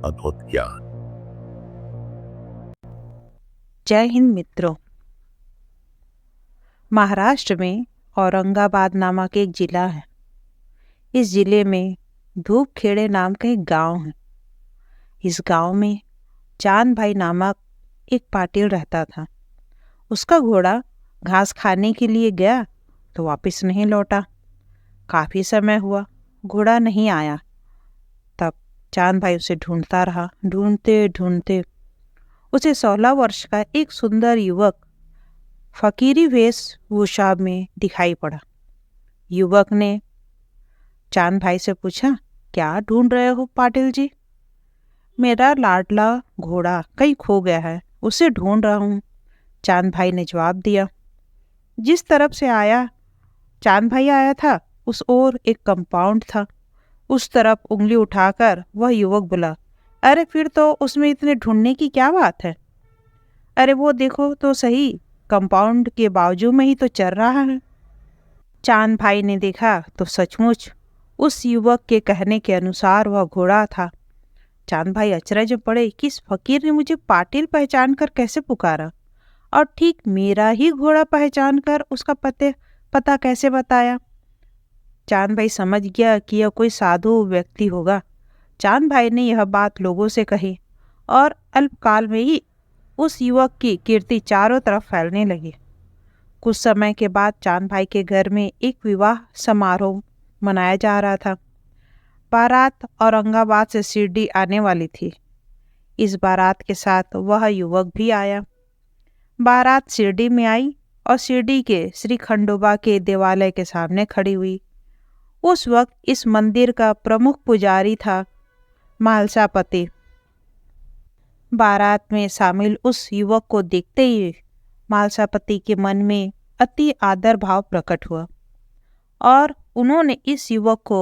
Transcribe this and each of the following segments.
अद्भुत ज्ञान। जय हिंद मित्रों। महाराष्ट्र में औरंगाबाद नामक एक जिला है। इस जिले में धूपखेड़े नाम का एक गांव है। इस गांव में चांद भाई नामक एक पाटिल रहता था। उसका घोड़ा घास खाने के लिए गया तो वापस नहीं लौटा। काफी समय हुआ, घोड़ा नहीं आया। तब चांद भाई उसे ढूंढता रहा। ढूंढते ढूंढते उसे 16 वर्ष का एक सुंदर युवक फकीरी वेशभूषा में दिखाई पड़ा। युवक ने चांद भाई से पूछा, क्या ढूंढ रहे हो पाटिल जी? मेरा लाडला घोड़ा कहीं खो गया है, उसे ढूंढ रहा हूँ, चांद भाई ने जवाब दिया। जिस तरफ से चांद भाई आया था उस ओर एक कंपाउंड था। उस तरफ उंगली उठाकर वह युवक बोला, अरे फिर तो उसमें इतने ढूंढने की क्या बात है? अरे वो देखो तो सही, कंपाउंड के बाजू में ही तो चल रहा है। चांद भाई ने देखा तो सचमुच उस युवक के कहने के अनुसार वह घोड़ा था। चांद भाई अचरज में पड़े कि इस फकीर ने मुझे पाटिल पहचान कर कैसे पुकारा और ठीक मेरा ही घोड़ा पहचान कर उसका पता कैसे बताया। चांद भाई समझ गया कि यह कोई साधु व्यक्ति होगा। चांद भाई ने यह बात लोगों से कही और अल्पकाल में ही उस युवक की कीर्ति चारों तरफ फैलने लगी। कुछ समय के बाद चांद भाई के घर में एक विवाह समारोह मनाया जा रहा था। बारात औरंगाबाद से शिरडी आने वाली थी। इस बारात के साथ वह युवक भी आया। बारात शिरडी में आई और शिरडी के श्री खंडोबा के देवालय के सामने खड़ी हुई। उस वक्त इस मंदिर का प्रमुख पुजारी था मालसापति। बारात में शामिल उस युवक को देखते ही मालसापति के मन में अति आदर भाव प्रकट हुआ और उन्होंने इस युवक को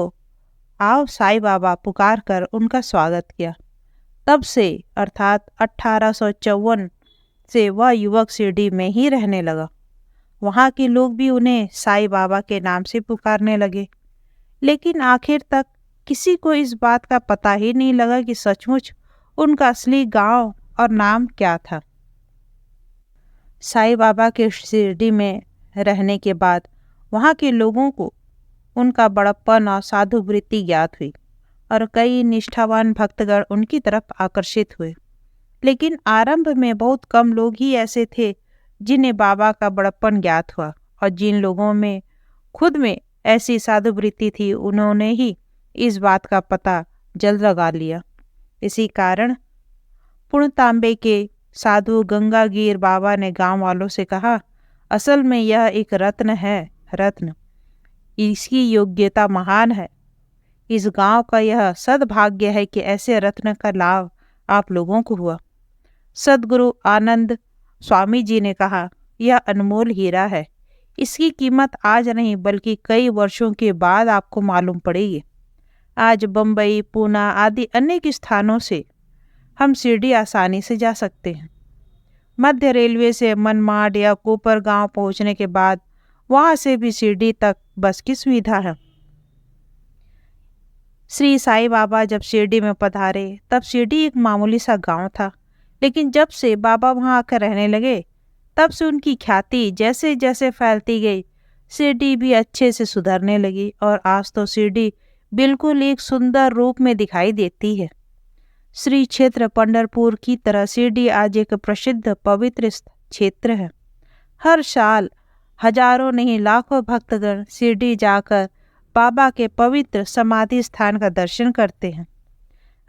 आओ साईं बाबा पुकार कर उनका स्वागत किया। तब से अर्थात 1854 से वह युवक शिरडी में ही रहने लगा। वहाँ के लोग भी उन्हें साईं बाबा के नाम से पुकारने लगे। लेकिन आखिर तक किसी को इस बात का पता ही नहीं लगा कि सचमुच उनका असली गांव और नाम क्या था। साईं बाबा के शिरडी में रहने के बाद वहाँ के लोगों को उनका बड़प्पन और साधु वृत्ति ज्ञात हुई और कई निष्ठावान भक्तगण उनकी तरफ आकर्षित हुए। लेकिन आरंभ में बहुत कम लोग ही ऐसे थे जिन्हें बाबा का बड़प्पन ज्ञात हुआ, और जिन लोगों में खुद में ऐसी साधु वृत्ति थी उन्होंने ही इस बात का पता जल्द लगा लिया। इसी कारण पुणतांबे के साधु गंगागीर बाबा ने गांव वालों से कहा, असल में यह एक रत्न है, रत्न, इसकी योग्यता महान है। इस गांव का यह सद्भाग्य है कि ऐसे रत्न का लाभ आप लोगों को हुआ। सद्गुरु आनंद स्वामी जी ने कहा, यह अनमोल हीरा है, इसकी कीमत आज नहीं बल्कि कई वर्षों के बाद आपको मालूम पड़ेगी। आज बम्बई, पूना आदि अनेक स्थानों से हम शिरडी आसानी से जा सकते हैं। मध्य रेलवे से मनमाड या कोपरगांव पहुंचने के बाद वहां से भी शिरडी तक बस की सुविधा है। श्री साईं बाबा जब शिरडी में पधारे तब शिरडी एक मामूली सा गांव था, लेकिन जब से बाबा वहां आकर रहने लगे तब से उनकी ख्याति जैसे जैसे फैलती गई, शिरडी भी अच्छे से सुधरने लगी और आज तो शिरडी बिल्कुल एक सुंदर रूप में दिखाई देती है। श्री क्षेत्र पंढरपुर की तरह शिरडी आज एक प्रसिद्ध पवित्र क्षेत्र है। हर साल हजारों नहीं लाखों भक्तगण शिरडी जाकर बाबा के पवित्र समाधि स्थान का दर्शन करते हैं।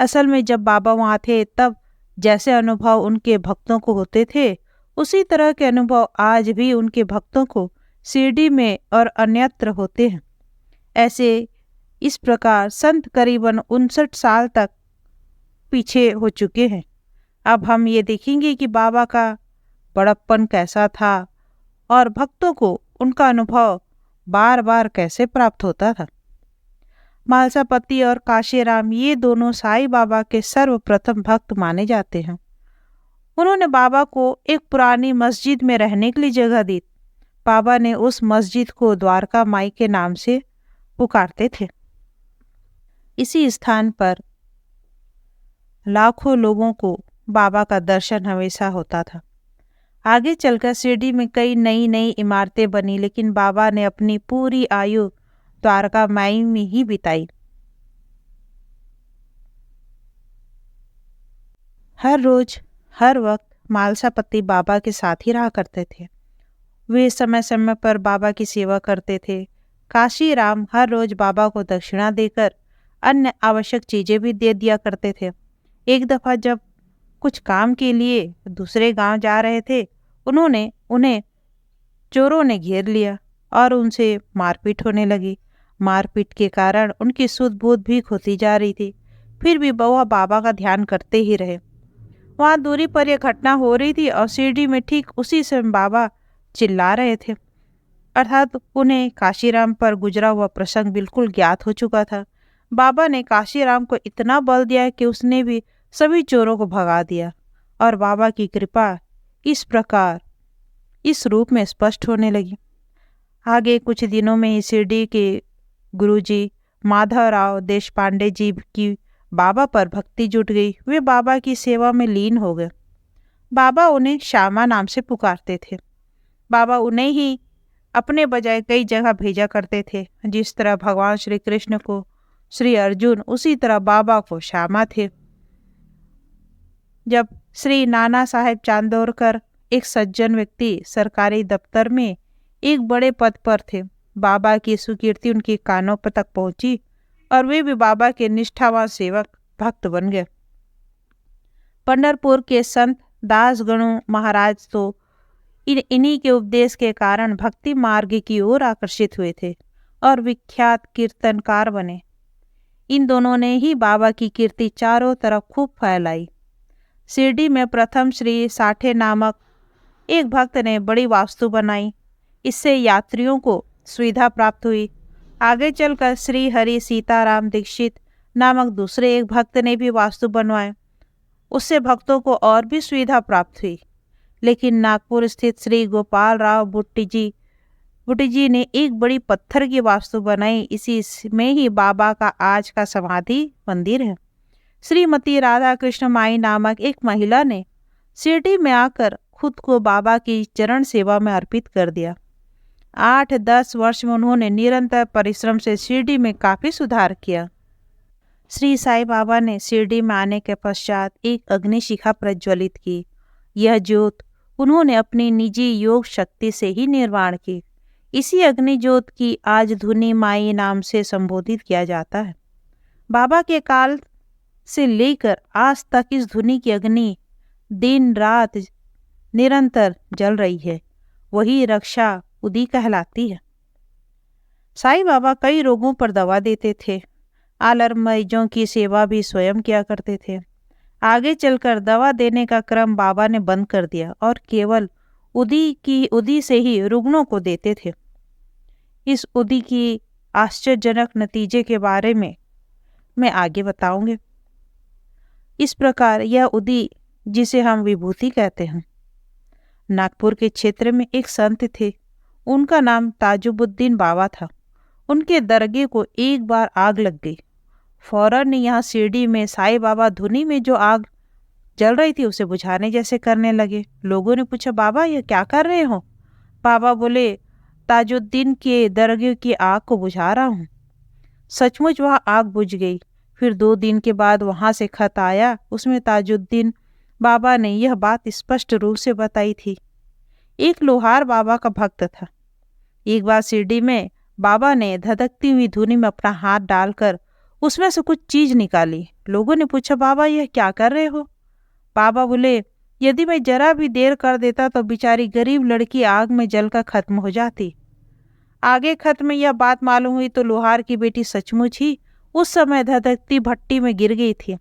असल में जब बाबा वहाँ थे तब जैसे अनुभव उनके भक्तों को होते थे उसी तरह के अनुभव आज भी उनके भक्तों को शिरडी में और अन्यत्र होते हैं। ऐसे इस प्रकार संत करीबन 59 साल तक पीछे हो चुके हैं। अब हम ये देखेंगे कि बाबा का बड़प्पन कैसा था और भक्तों को उनका अनुभव बार बार कैसे प्राप्त होता था। मालसापति और काशीराम ये दोनों साईं बाबा के सर्वप्रथम भक्त माने जाते हैं। उन्होंने बाबा को एक पुरानी मस्जिद में रहने के लिए जगह दी। बाबा ने उस मस्जिद को द्वारका माई के नाम से पुकारते थे। इसी स्थान पर लाखों लोगों को बाबा का दर्शन हमेशा होता था। आगे चलकर शिरडी में कई नई नई इमारतें बनी, लेकिन बाबा ने अपनी पूरी आयु द्वारका माई में ही बिताई। हर रोज हर वक्त मालसापति बाबा के साथ ही रहा करते थे। वे समय समय पर बाबा की सेवा करते थे। काशी राम हर रोज बाबा को दक्षिणा देकर अन्य आवश्यक चीजें भी दे दिया करते थे। एक दफा जब कुछ काम के लिए दूसरे गांव जा रहे थे, उन्हें चोरों ने घेर लिया और उनसे मारपीट होने लगी। मारपीट के कारण उनकी सुध बुध भी खोती जा रही थी। फिर भी वह बाबा का ध्यान करते ही रहे। वहां दूरी पर यह घटना हो रही थी और शिरडी में ठीक उसी समय बाबा चिल्ला रहे थे। अर्थात उन्हें काशीराम पर गुजरा हुआ प्रसंग बिल्कुल ज्ञात हो चुका था। बाबा ने काशीराम को इतना बल दिया कि उसने भी सभी चोरों को भगा दिया और बाबा की कृपा इस प्रकार इस रूप में स्पष्ट होने लगी। आगे कुछ दिनों में ही शिरडी के गुरुजी माधवराव देशपांडे जी की बाबा पर भक्ति जुट गई। वे बाबा की सेवा में लीन हो गए। बाबा उन्हें श्यामा नाम से पुकारते थे। बाबा उन्हें ही अपने बजाय कई जगह भेजा करते थे। जिस तरह भगवान श्री कृष्ण को श्री अर्जुन, उसी तरह बाबा को श्यामा थे। जब श्री नाना साहेब चांदोरकर, एक सज्जन व्यक्ति, सरकारी दफ्तर में एक बड़े पद पर थे, बाबा की सुकीर्ति उनके कानों पर तक पहुंची और वे भी बाबा के निष्ठावान सेवक भक्त बन गए। पंढरपुर के संत दासगणु महाराज तो इन्हीं के उपदेश के कारण भक्ति मार्ग की ओर आकर्षित हुए थे और विख्यात कीर्तनकार बने। इन दोनों ने ही बाबा की कीर्ति चारों तरफ खूब फैलाई। शिरडी में प्रथम श्री साठे नामक एक भक्त ने बड़ी वास्तु बनाई। इससे यात्रियों को सुविधा प्राप्त हुई। आगे चलकर श्री हरि सीताराम दीक्षित नामक दूसरे एक भक्त ने भी वास्तु बनवाए। उससे भक्तों को और भी सुविधा प्राप्त हुई। लेकिन नागपुर स्थित श्री गोपाल राव बुट्टी जी ने एक बड़ी पत्थर की वास्तु बनाई। इसी में ही बाबा का आज का समाधि मंदिर है। श्रीमती राधा कृष्ण माई नामक एक महिला ने शिरडी में आकर खुद को बाबा की चरण सेवा में अर्पित कर दिया। 8-10 वर्ष में उन्होंने निरंतर परिश्रम से शिरडी में काफी सुधार किया। श्री साईं बाबा ने शिरडी में आने के पश्चात एक अग्निशिखा प्रज्वलित की। यह ज्योत उन्होंने अपनी निजी योग शक्ति से ही निर्माण की। इसी अग्नि ज्योत की आज धुनी माई नाम से संबोधित किया जाता है। बाबा के काल से लेकर आज तक इस धुनी की अग्नि दिन रात निरंतर जल रही है। वही रक्षा उदी कहलाती है। साईं बाबा कई रोगों पर दवा देते थे। आलर मरीजों की सेवा भी स्वयं किया करते थे। आगे चलकर दवा देने का क्रम बाबा ने बंद कर दिया और केवल उदी से ही रुग्णों को देते थे। इस उदी की आश्चर्यजनक नतीजे के बारे में मैं आगे बताऊंगी। इस प्रकार यह उदी, जिसे हम विभूति कहते हैं, नागपुर के क्षेत्र में एक संत थे। उनका नाम ताजुबुद्दीन बाबा था। उनके दरगे को एक बार आग लग गई। फौरन यहाँ शिरडी में साईं बाबा धुनी में जो आग जल रही थी उसे बुझाने जैसे करने लगे। लोगों ने पूछा, बाबा यह क्या कर रहे हो? बाबा बोले, ताजुद्दीन के दरगे की आग को बुझा रहा हूँ। सचमुच वह आग बुझ गई। फिर 2 दिन के बाद वहां से खत आया। उसमें ताजुद्दीन बाबा ने यह बात स्पष्ट रूप से बताई थी। एक लोहार बाबा का भक्त था। एक बार शिरडी में बाबा ने धधकती हुई धुनी में अपना हाथ डालकर उसमें से कुछ चीज निकाली। लोगों ने पूछा, बाबा यह क्या कर रहे हो? बाबा बोले, यदि मैं जरा भी देर कर देता तो बेचारी गरीब लड़की आग में जलकर खत्म हो जाती। आगे खत में यह बात मालूम हुई तो लोहार की बेटी सचमुच ही उस समय धधकती भट्टी में गिर गई थी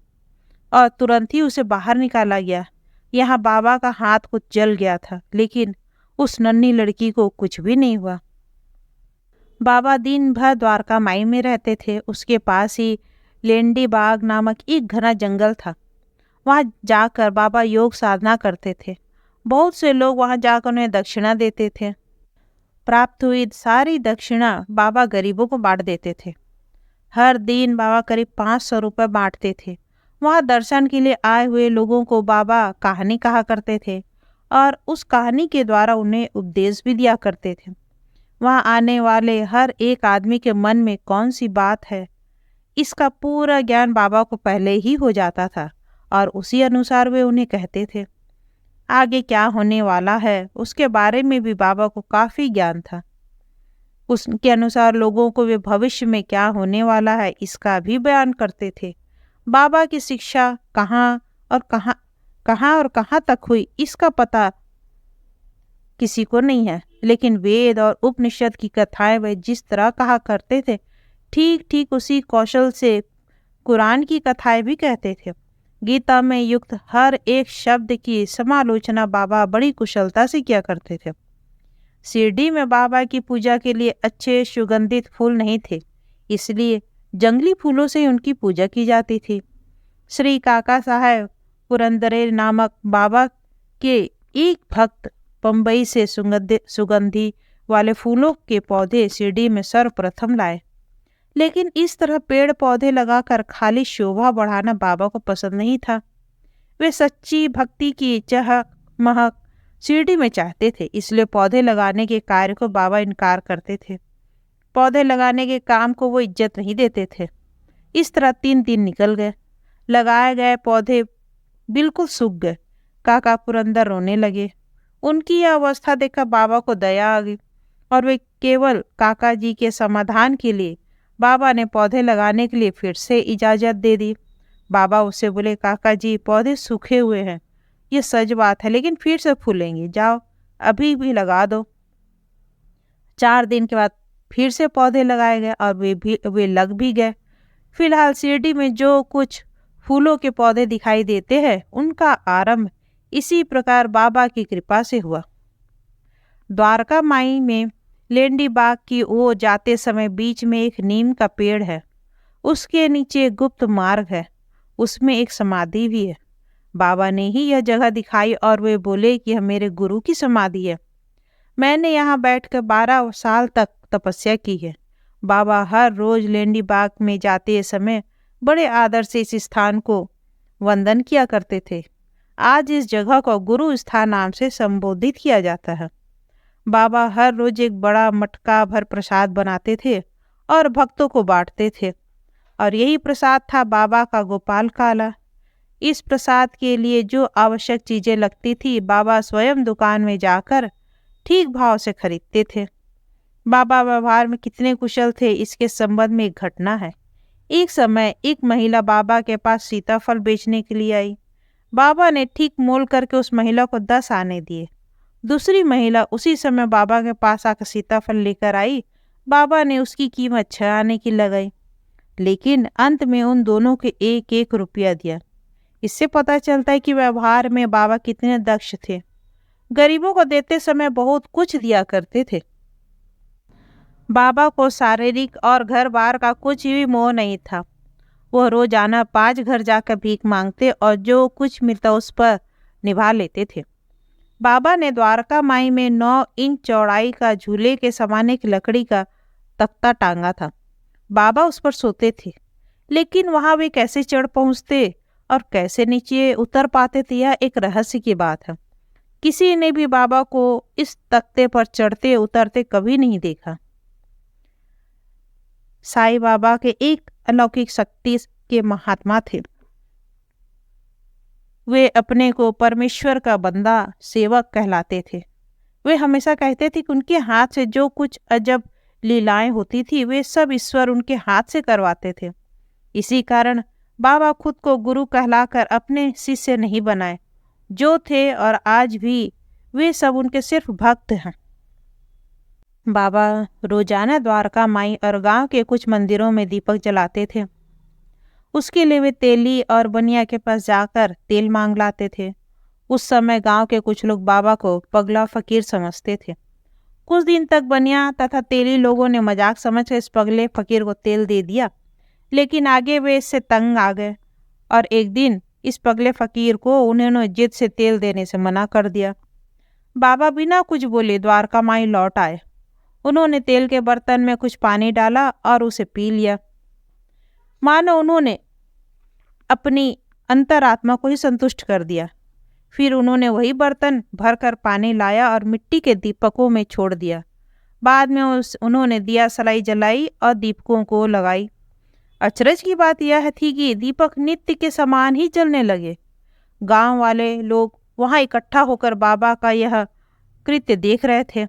और तुरंत ही उसे बाहर निकाला गया। यहाँ बाबा का हाथ कुछ जल गया था, लेकिन उस नन्ही लड़की को कुछ भी नहीं हुआ। बाबा दिन भर द्वारका माई में रहते थे। उसके पास ही लेंडी बाग नामक एक घना जंगल था। वहां जाकर बाबा योग साधना करते थे। बहुत से लोग वहां जाकर उन्हें दक्षिणा देते थे। प्राप्त हुई सारी दक्षिणा बाबा गरीबों को बांट देते थे। हर दिन बाबा करीब 500 रुपये बांटते थे। वहाँ दर्शन के लिए आए हुए लोगों को बाबा कहानी कहा करते थे और उस कहानी के द्वारा उन्हें उपदेश भी दिया करते थे। वहाँ आने वाले हर एक आदमी के मन में कौन सी बात है, इसका पूरा ज्ञान बाबा को पहले ही हो जाता था और उसी अनुसार वे उन्हें कहते थे। आगे क्या होने वाला है उसके बारे में भी बाबा को काफ़ी ज्ञान था। उसके अनुसार लोगों को वे भविष्य में क्या होने वाला है इसका भी बयान करते थे। बाबा की शिक्षा कहाँ और कहाँ तक हुई इसका पता किसी को नहीं है, लेकिन वेद और उपनिषद की कथाएं वे जिस तरह कहा करते थे ठीक ठीक उसी कौशल से कुरान की कथाएं भी कहते थे। गीता में युक्त हर एक शब्द की समालोचना बाबा बड़ी कुशलता से किया करते थे। शिरडी में बाबा की पूजा के लिए अच्छे सुगंधित फूल नहीं थे, इसलिए जंगली फूलों से उनकी पूजा की जाती थी। श्री काका साहब पुरंदरे नामक बाबा के एक भक्त बम्बई से सुगंधी वाले फूलों के पौधे शिरडी में सर्वप्रथम लाए, लेकिन इस तरह पेड़ पौधे लगाकर खाली शोभा बढ़ाना बाबा को पसंद नहीं था। वे सच्ची भक्ति की महक शिरडी में चाहते थे, इसलिए पौधे लगाने के कार्य को बाबा इनकार करते थे। पौधे लगाने के काम को वो इज्जत नहीं देते थे। इस तरह 3 दिन निकल गए। लगाए गए पौधे बिल्कुल सूख गए। काका पुरंदर रोने लगे। उनकी यह अवस्था देखकर बाबा को दया आ गई और वे केवल काका जी के समाधान के लिए बाबा ने पौधे लगाने के लिए फिर से इजाज़त दे दी। बाबा उससे बोले, काका जी पौधे सूखे हुए हैं, ये सच बात है, लेकिन फिर से फूलेंगे, जाओ अभी भी लगा दो। 4 दिन के बाद फिर से पौधे लगाए गए और वे लग भी गए। फिलहाल शिरडी में जो कुछ फूलों के पौधे दिखाई देते हैं उनका आरंभ इसी प्रकार बाबा की कृपा से हुआ। द्वारका माई में लेंडी बाग की ओर जाते समय बीच में एक नीम का पेड़ है, उसके नीचे एक गुप्त मार्ग है, उसमें एक समाधि भी है। बाबा ने ही यह जगह दिखाई और वे बोले कि यह मेरे गुरु की समाधि है। मैंने यहाँ बैठकर 12 साल तक तपस्या की है। बाबा हर रोज लेंडी बाग में जाते समय बड़े आदर से इस स्थान को वंदन किया करते थे। आज इस जगह को गुरु स्थान नाम से संबोधित किया जाता है। बाबा हर रोज एक बड़ा मटका भर प्रसाद बनाते थे और भक्तों को बांटते थे, और यही प्रसाद था बाबा का गोपाल काला। इस प्रसाद के लिए जो आवश्यक चीजें लगती थी बाबा स्वयं दुकान में जाकर ठीक भाव से खरीदते थे। बाबा व्यवहार में कितने कुशल थे इसके संबंध में एक घटना है। एक समय एक महिला बाबा के पास सीताफल बेचने के लिए आई। बाबा ने ठीक मोल करके उस महिला को 10 आने दिए। दूसरी महिला उसी समय बाबा के पास आकर सीताफल लेकर आई। बाबा ने उसकी कीमत 6 आने की लगाई, लेकिन अंत में उन दोनों के 1-1 रुपया दिया। इससे पता चलता है कि व्यवहार में बाबा कितने दक्ष थे। गरीबों को देते समय बहुत कुछ दिया करते थे। बाबा को शारीरिक और घर बार का कुछ भी मोह नहीं था। वह रोजाना 5 घर जाकर भीख मांगते और जो कुछ मिलता उस पर निभा लेते थे। बाबा ने द्वारका माई में 9 इंच चौड़ाई का झूले के समान एक लकड़ी का तख्ता टांगा था। बाबा उस पर सोते थे, लेकिन वहां वे कैसे चढ़ पहुंचते और कैसे नीचे उतर पाते थे यह एक रहस्य की बात है। किसी ने भी बाबा को इस तख्ते पर चढ़ते उतरते कभी नहीं देखा। साईं बाबा के एक अलौकिक शक्ति के महात्मा थे। वे अपने को परमेश्वर का बंदा सेवक कहलाते थे। वे हमेशा कहते थे कि उनके हाथ से जो कुछ अजब लीलाएं होती थी वे सब ईश्वर उनके हाथ से करवाते थे। इसी कारण बाबा खुद को गुरु कहलाकर अपने शिष्य नहीं बनाए। जो थे और आज भी वे सब उनके सिर्फ भक्त हैं। बाबा रोजाना द्वारका माई और गांव के कुछ मंदिरों में दीपक जलाते थे। उसके लिए वे तेली और बनिया के पास जाकर तेल मांग लाते थे। उस समय गांव के कुछ लोग बाबा को पगला फकीर समझते थे। कुछ दिन तक बनिया तथा तेली लोगों ने मजाक समझकर इस पगले फकीर को तेल दे दिया, लेकिन आगे वे इससे तंग आ गए और एक दिन इस पगले फकीर को उन्होंने जिद से तेल देने से मना कर दिया। बाबा बिना कुछ बोले द्वारका माई लौट आए। उन्होंने तेल के बर्तन में कुछ पानी डाला और उसे पी लिया। मानो उन्होंने अपनी अंतरात्मा को ही संतुष्ट कर दिया। फिर उन्होंने वही बर्तन भरकर पानी लाया और मिट्टी के दीपकों में छोड़ दिया। बाद में उन्होंने दिया सलाई जलाई और दीपकों को लगाई। अचरज की बात यह थी कि दीपक नित्य के समान ही जलने लगे। गांव वाले लोग वहां इकट्ठा होकर बाबा का यह कृत्य देख रहे थे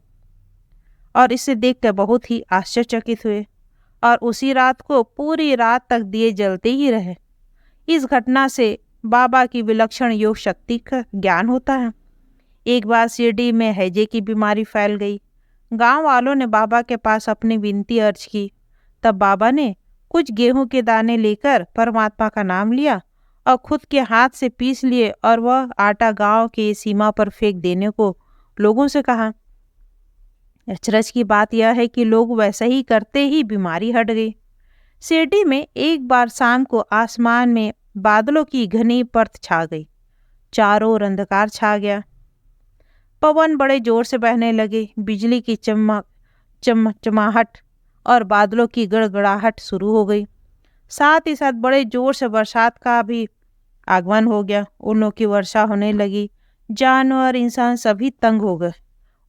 और इसे देखकर बहुत ही आश्चर्यचकित हुए और उसी रात को पूरी रात तक दिए जलते ही रहे। इस घटना से बाबा की विलक्षण योग शक्ति का ज्ञान होता है। एक बार शिरडी में हैजे की बीमारी फैल गई। गांव वालों ने बाबा के पास अपनी विनती अर्ज की। तब बाबा ने कुछ गेहूं के दाने लेकर परमात्मा का नाम लिया और खुद के हाथ से पीस लिए और वह आटा गांव की सीमा पर फेंक देने को लोगों से कहा। अचरज की बात यह है कि लोग वैसा ही करते ही बीमारी हट गई। शिरडी में एक बार शाम को आसमान में बादलों की घनी परत छा गई। चारों ओर अंधकार छा गया। पवन बड़े जोर से बहने लगे। बिजली की चमचमाहट और बादलों की गड़गड़ाहट शुरू हो गई। साथ ही साथ बड़े जोर से बरसात का भी आगमन हो गया। ओलों की वर्षा होने लगी। जानवर इंसान सभी तंग हो गए।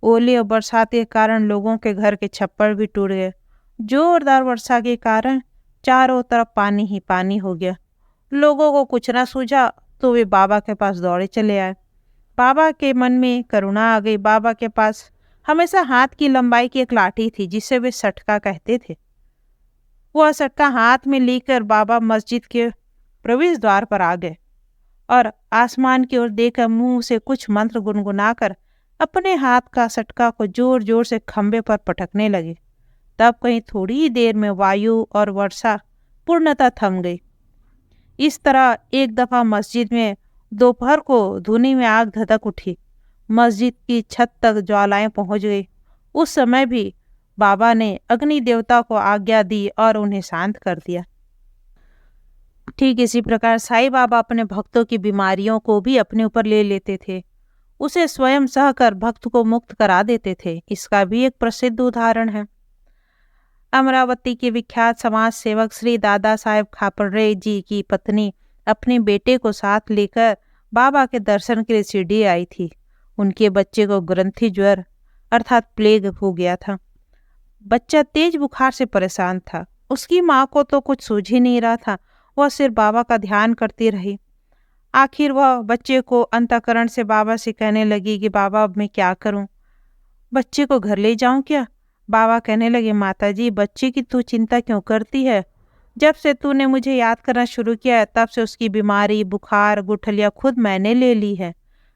ओले और बरसात के कारण लोगों के घर के छप्पर भी टूट गए। जोरदार वर्षा के कारण चारों तरफ पानी ही पानी हो गया। लोगों को कुछ न सूझा तो वे बाबा के पास दौड़े चले आए। बाबा के मन में करुणा आ गई। बाबा के पास हमेशा हाथ की लंबाई की एक लाठी थी जिसे वे सटका कहते थे। वह सटका हाथ में लेकर बाबा मस्जिद के प्रवेश द्वार पर आ गए और आसमान की ओर देखकर मुंह से कुछ मंत्र गुनगुनाकर अपने हाथ का सटका को जोर जोर से खंबे पर पटकने लगे। तब कहीं थोड़ी ही देर में वायु और वर्षा पूर्णतः थम गई। इस तरह एक दफा मस्जिद में दोपहर को धुनी में आग धधक उठी। मस्जिद की छत तक ज्वालाएं पहुंच गई। उस समय भी बाबा ने अग्नि देवता को आज्ञा दी और उन्हें शांत कर दिया। ठीक इसी प्रकार साईं बाबा अपने भक्तों की बीमारियों को भी अपने ऊपर ले लेते थे। उसे स्वयं सहकर भक्त को मुक्त करा देते थे। इसका भी एक प्रसिद्ध उदाहरण है। अमरावती के विख्यात समाज सेवक श्री दादा साहेब खापरे जी की पत्नी अपने बेटे को साथ लेकर बाबा के दर्शन के लिए शिरडी आई थी। उनके बच्चे को ग्रंथि ज्वर अर्थात प्लेग हो गया था। बच्चा तेज बुखार से परेशान था। उसकी माँ को तो कुछ सूझ ही नहीं रहा था। वह सिर्फ बाबा का ध्यान करती रही। आखिर वह बच्चे को अंतःकरण से बाबा से कहने लगी कि बाबा अब मैं क्या करूं? बच्चे को घर ले जाऊं क्या? बाबा कहने लगे, माताजी बच्चे की तू चिंता क्यों करती है? जब से तूने मुझे याद करना शुरू किया है तब से उसकी बीमारी बुखार गुठलियाँ खुद मैंने ले ली है।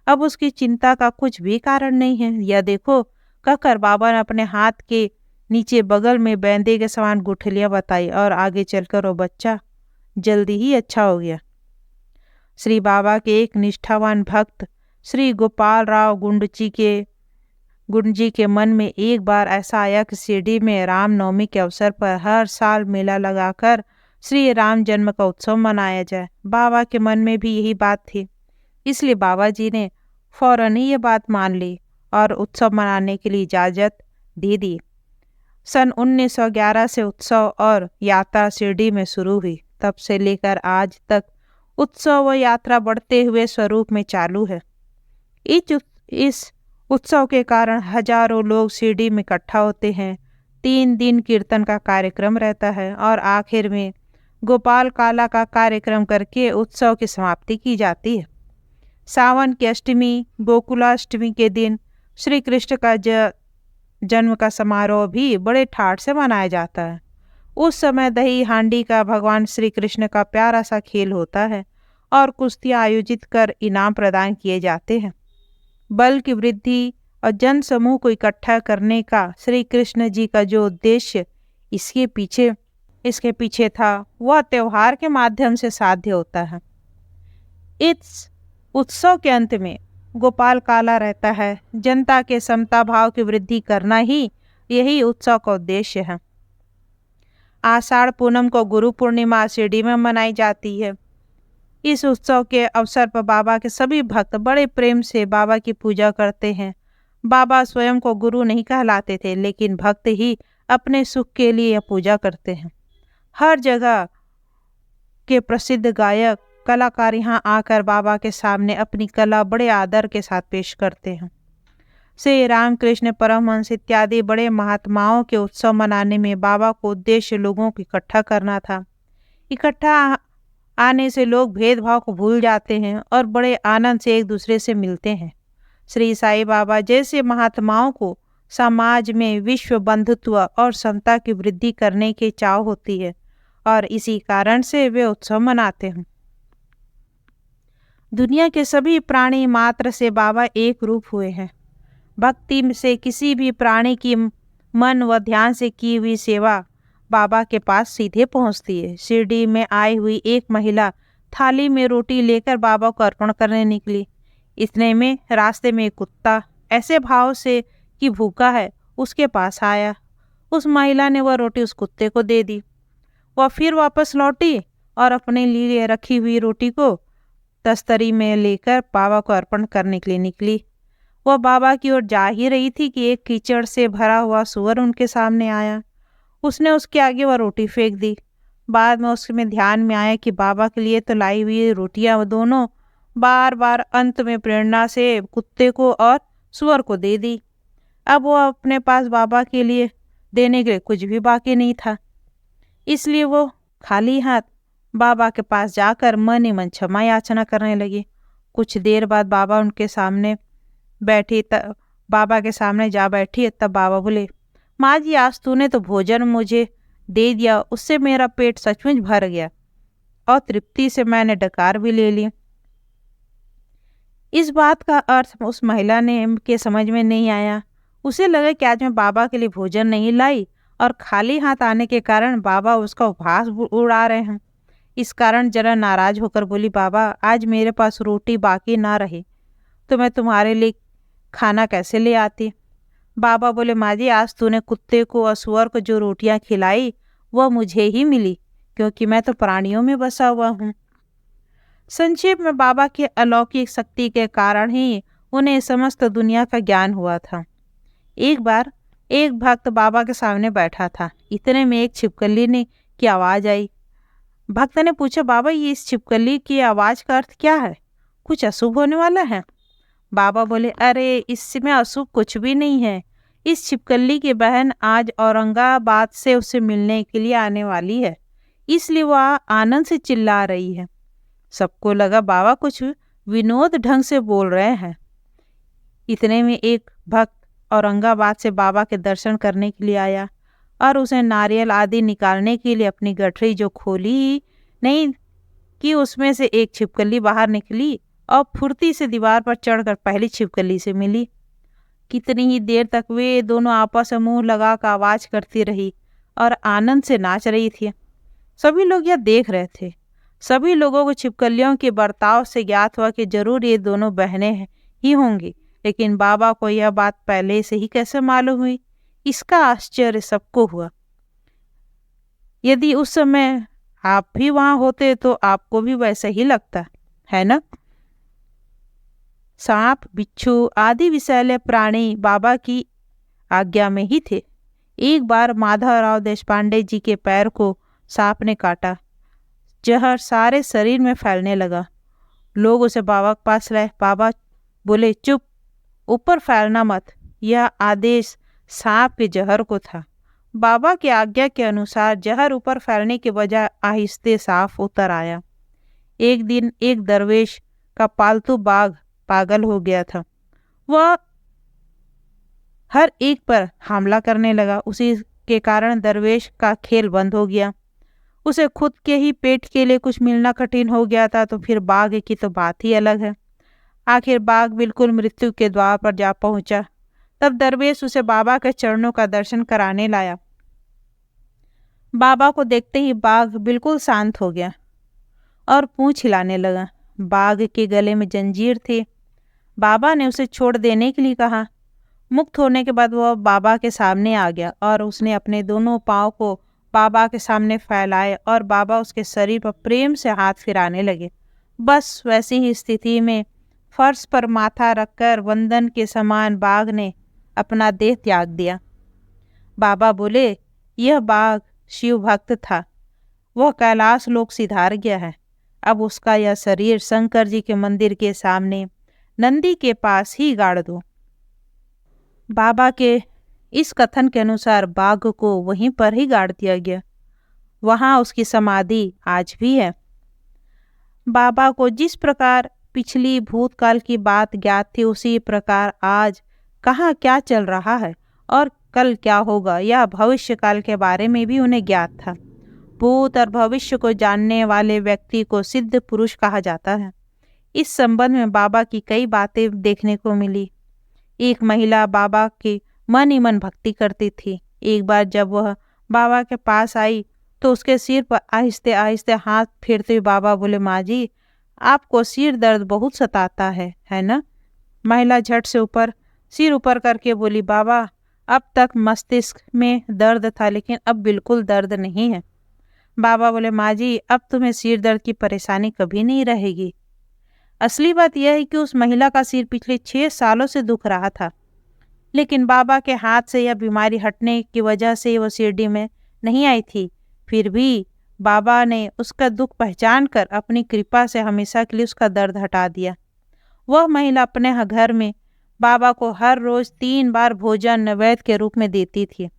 अब उसकी चिंता का कुछ भी कारण नहीं है। यह देखो, कहकर बाबा ने अपने हाथ के नीचे बगल में बैंदे के समान गुठलियाँ बताई और आगे चलकर वो बच्चा जल्दी ही अच्छा हो गया। श्री बाबा के एक निष्ठावान भक्त श्री गोपाल राव गुंडजी के मन में एक बार ऐसा आया कि शिरडी में रामनवमी के अवसर पर हर साल मेला लगाकर श्री राम जन्म का उत्सव मनाया जाए। बाबा के मन में भी यही बात थी। इसलिए बाबा जी ने फौरन ही ये बात मान ली और उत्सव मनाने के लिए इजाज़त दे दी। सन 1911 से उत्सव और यात्रा शिरडी में शुरू हुई। तब से लेकर आज तक उत्सव व यात्रा बढ़ते हुए स्वरूप में चालू है। इस उत्सव के कारण हजारों लोग शिरडी में इकट्ठा होते हैं। 3 दिन कीर्तन का कार्यक्रम रहता है और आखिर में गोपाल काला का कार्यक्रम करके उत्सव की समाप्ति की जाती है। सावन की अष्टमी गोकुलाष्टमी के दिन श्री कृष्ण का जन्म का समारोह भी बड़े ठाठ से मनाया जाता है। उस समय दही हांडी का भगवान श्री कृष्ण का प्यारा सा खेल होता है और कुश्तियाँ आयोजित कर इनाम प्रदान किए जाते हैं। बल की वृद्धि और जन समूह को इकट्ठा करने का श्री कृष्ण जी का जो उद्देश्य इसके पीछे था वह त्योहार के माध्यम से साध्य होता है। इस उत्सव के अंत में गोपाल काला रहता है। जनता के समता भाव की वृद्धि करना ही यही उत्सव का उद्देश्य है। आषाढ़ पूनम को गुरु पूर्णिमा शिरडी में मनाई जाती है। इस उत्सव के अवसर पर बाबा के सभी भक्त बड़े प्रेम से बाबा की पूजा करते हैं। बाबा स्वयं को गुरु नहीं कहलाते थे, लेकिन भक्त ही अपने सुख के लिए यह पूजा करते हैं। हर जगह के प्रसिद्ध गायक कलाकार यहाँ आकर बाबा के सामने अपनी कला बड़े आदर के साथ पेश करते हैं। श्री रामकृष्ण परमहंस इत्यादि बड़े महात्माओं के उत्सव मनाने में बाबा को उद्देश्य लोगों को इकट्ठा करना था। इकट्ठा आने से लोग भेदभाव को भूल जाते हैं और बड़े आनंद से एक दूसरे से मिलते हैं। श्री साईं बाबा जैसे महात्माओं को समाज में विश्व बंधुत्व और समता की वृद्धि करने की चाह होती है और इसी कारण से वे उत्सव मनाते हैं। दुनिया के सभी प्राणी मात्र से बाबा एक रूप हुए हैं। भक्ति से किसी भी प्राणी की मन व ध्यान से की हुई सेवा बाबा के पास सीधे पहुंचती है। शिरडी में आई हुई एक महिला थाली में रोटी लेकर बाबा को अर्पण करने निकली। इतने में रास्ते में एक कुत्ता ऐसे भाव से कि भूखा है उसके पास आया। उस महिला ने वह रोटी उस कुत्ते को दे दी। वह फिर वापस लौटी और अपने लिए रखी हुई रोटी को तस्तरी में लेकर बाबा को अर्पण करने के लिए निकली। वह बाबा की ओर जा ही रही थी कि एक कीचड़ से भरा हुआ सूअर उनके सामने आया। उसने उसके आगे वह रोटी फेंक दी। बाद में उसमें ध्यान में आया कि बाबा के लिए तो लाई हुई रोटियां दोनों बार बार अंत में प्रेरणा से कुत्ते को और सूअर को दे दी। अब वह अपने पास बाबा के लिए देने के लिए कुछ भी बाकी नहीं था, इसलिए वो खाली हाथ बाबा के पास जाकर मन ही मन क्षमा याचना करने लगी। कुछ देर बाद बाबा उनके सामने बाबा के सामने जा बैठी। तब बाबा बोले, माँ जी आज तूने तो भोजन मुझे दे दिया, उससे मेरा पेट सचमुच भर गया और तृप्ति से मैंने डकार भी ले ली। इस बात का अर्थ उस महिला ने के समझ में नहीं आया। उसे लगा कि आज मैं बाबा के लिए भोजन नहीं लाई और खाली हाथ आने के कारण बाबा उसका उपहास उड़ा रहे हैं। इस कारण जरा नाराज होकर बोली, बाबा आज मेरे पास रोटी बाकी ना रही तो मैं तुम्हारे लिए खाना कैसे ले आती। बाबा बोले, माँ जी आज तूने कुत्ते को और सूअर को जो रोटियां खिलाई वह मुझे ही मिली, क्योंकि मैं तो प्राणियों में बसा हुआ हूँ। संक्षेप में बाबा की अलौकिक शक्ति के कारण ही उन्हें समस्त दुनिया का ज्ञान हुआ था। एक बार एक भक्त बाबा के सामने बैठा था। इतने में एक छिपकली की आवाज़ आई। भक्त ने पूछा, बाबा ये इस छिपकली की आवाज़ का अर्थ क्या है? कुछ अशुभ होने वाला है? बाबा बोले, अरे इसमें अशुभ कुछ भी नहीं है। इस छिपकली की बहन आज औरंगाबाद से उससे मिलने के लिए आने वाली है, इसलिए वह आनंद से चिल्ला रही है। सबको लगा बाबा कुछ विनोद ढंग से बोल रहे हैं। इतने में एक भक्त औरंगाबाद से बाबा के दर्शन करने के लिए आया और उसे नारियल आदि निकालने के लिए अपनी गठरी जो खोली ही नहीं कि उसमें से एक छिपकली बाहर निकली और फुर्ती से दीवार पर चढ़कर पहली छिपकली से मिली। कितनी ही देर तक वे दोनों आपस में मुंह लगाकर आवाज़ करती रही और आनंद से नाच रही थी। सभी लोग यह देख रहे थे। सभी लोगों को छिपकलियों के बर्ताव से ज्ञात हुआ कि जरूर ये दोनों बहनें ही होंगी, लेकिन बाबा को यह बात पहले से ही कैसे मालूम हुई, इसका आश्चर्य सबको हुआ। यदि उस समय आप भी वहां होते तो आपको भी वैसा ही लगता है ना। सांप, बिच्छू आदि विषैले प्राणी बाबा की आज्ञा में ही थे। एक बार माधवराव देशपांडे जी के पैर को सांप ने काटा। जहर सारे शरीर में फैलने लगा। लोग उसे बाबा के पास लाए। बाबा बोले, चुप, ऊपर फैलना मत। यह आदेश सांप के जहर को था। बाबा की आज्ञा के अनुसार जहर ऊपर फैलने के बजाय आहिस्ते साफ उतर आया। एक दिन एक दरवेश का पालतू बाघ पागल हो गया था। वह हर एक पर हमला करने लगा। उसी के कारण दरवेश का खेल बंद हो गया। उसे खुद के ही पेट के लिए कुछ मिलना कठिन हो गया था, तो फिर बाघ की तो बात ही अलग है। आखिर बाघ बिल्कुल मृत्यु के द्वार पर जा पहुंचा। तब दरवेश उसे बाबा के चरणों का दर्शन कराने लाया। बाबा को देखते ही बाघ बिल्कुल शांत हो गया और पूंछ हिलाने लगा। बाघ के गले में जंजीर थी। बाबा ने उसे छोड़ देने के लिए कहा। मुक्त होने के बाद वह बाबा के सामने आ गया और उसने अपने दोनों पाँव को बाबा के सामने फैलाए और बाबा उसके शरीर पर प्रेम से हाथ फिराने लगे। बस वैसी ही स्थिति में फर्श पर माथा रखकर वंदन के समान बाघ ने अपना देह त्याग दिया। बाबा बोले, यह बाघ शिव भक्त था। वह कैलाश लोक सिधार गया है। अब उसका यह शरीर शंकर जी के मंदिर के सामने नंदी के पास ही गाड़ दो। बाबा के इस कथन के अनुसार बाघ को वहीं पर ही गाड़ दिया गया। वहां उसकी समाधि आज भी है। बाबा को जिस प्रकार पिछली भूतकाल की बात ज्ञात थी, उसी प्रकार आज कहाँ क्या चल रहा है और कल क्या होगा, यह भविष्य काल के बारे में भी उन्हें ज्ञात था। भूत और भविष्य को जानने वाले व्यक्ति को सिद्ध पुरुष कहा जाता है। इस संबंध में बाबा की कई बातें देखने को मिली। एक महिला बाबा की मन ही मन भक्ति करती थी। एक बार जब वह बाबा के पास आई तो उसके सिर पर आहिस्ते आहिस्ते हाथ फेरते हुए बाबा बोले, माँ जी, आपको सिर दर्द बहुत सताता है ना? महिला झट से सिर ऊपर करके बोली, बाबा, अब तक मस्तिष्क में दर्द था लेकिन अब बिल्कुल दर्द नहीं है। बाबा बोले, माँ जी, अब तुम्हें सिर दर्द की परेशानी कभी नहीं रहेगी। असली बात यह है कि उस महिला का सिर पिछले 6 सालों से दुख रहा था, लेकिन बाबा के हाथ से यह बीमारी हटने की वजह से वो शिरडी में नहीं आई थी। फिर भी बाबा ने उसका दुख पहचान कर अपनी कृपा से हमेशा के लिए उसका दर्द हटा दिया। वह महिला अपने घर में बाबा को हर रोज 3 बार भोजन नैवेद्य के रूप में देती थी।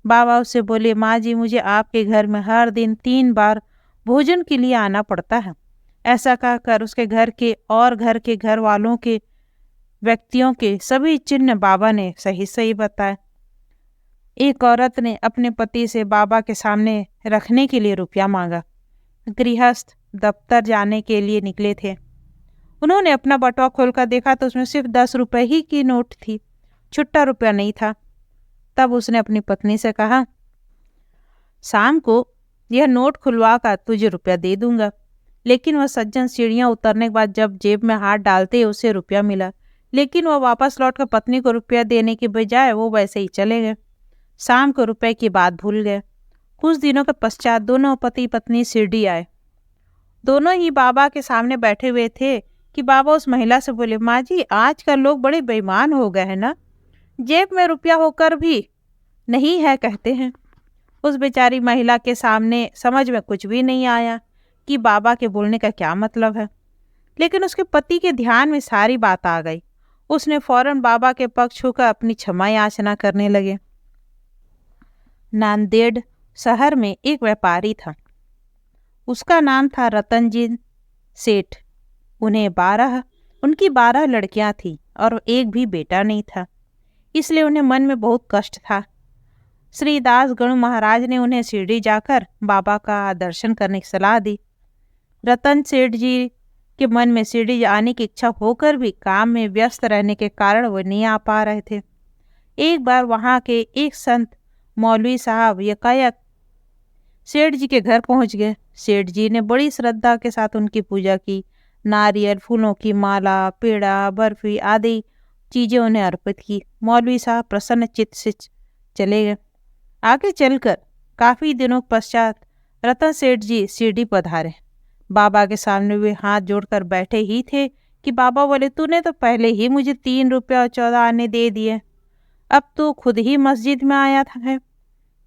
बाबा उससे बोले, माँ जी, मुझे आपके घर में हर दिन 3 बार भोजन के लिए आना पड़ता है। ऐसा कहकर उसके घर के और घर के घर वालों के व्यक्तियों के सभी चिन्ह बाबा ने सही सही बताए। एक औरत ने अपने पति से बाबा के सामने रखने के लिए रुपया मांगा। गृहस्थ दफ्तर जाने के लिए निकले थे। उन्होंने अपना बटुआ खोलकर देखा तो उसमें सिर्फ 10 रुपए ही की नोट थी, छुट्टा रुपया नहीं था। तब उसने अपनी पत्नी से कहा, शाम को यह नोट खुलवा कर तुझे रुपया दे दूंगा। लेकिन वह सज्जन सीढ़ियां उतरने के बाद जब जेब में हाथ डालते ही उसे रुपया मिला, लेकिन वह वापस लौटकर पत्नी को रुपया देने की बजाय वो वैसे ही चले गए। शाम को रुपए की बात भूल गए। कुछ दिनों के पश्चात दोनों पति पत्नी शिरडी आए। दोनों ही बाबा के सामने बैठे हुए थे कि बाबा उस महिला से बोले, माँ जी, आजकल लोग बड़े बेईमान हो गए हैं ना, जेब में रुपया होकर भी नहीं है कहते हैं। उस बेचारी महिला के सामने समझ में कुछ भी नहीं आया कि बाबा के बोलने का क्या मतलब है, लेकिन उसके पति के ध्यान में सारी बात आ गई। उसने फौरन बाबा के पक्ष होकर अपनी क्षमा याचना करने लगे। नांदेड़ शहर में एक व्यापारी था। उसका नाम था रतनजीत सेठ। उनकी 12 लड़कियां थीं और एक भी बेटा नहीं था, इसलिए उन्हें मन में बहुत कष्ट था। श्री दास गणु महाराज ने उन्हें शिरडी जाकर बाबा का दर्शन करने की सलाह दी। रतन सेठ जी के मन में शिरडी आने की इच्छा होकर भी काम में व्यस्त रहने के कारण वो नहीं आ पा रहे थे। एक बार वहाँ के एक संत मौलवी साहब यकायक सेठ जी के घर पहुँच गए। सेठ जी ने बड़ी श्रद्धा के साथ उनकी पूजा की। नारियल, फूलों की माला, पेड़ा, बर्फी आदि चीज़ें उन्हें अर्पित की। मौलवी साहब प्रसन्न चित्त से चले गए। आगे चलकर काफ़ी दिनों पश्चात रतन सेठ जी शिरडी पधारे। बाबा के सामने वे हाथ जोड़कर बैठे ही थे कि बाबा बोले, तूने तो पहले ही मुझे 3 रुपये और 14 आने दे दिए, अब तू खुद ही मस्जिद में आया था है,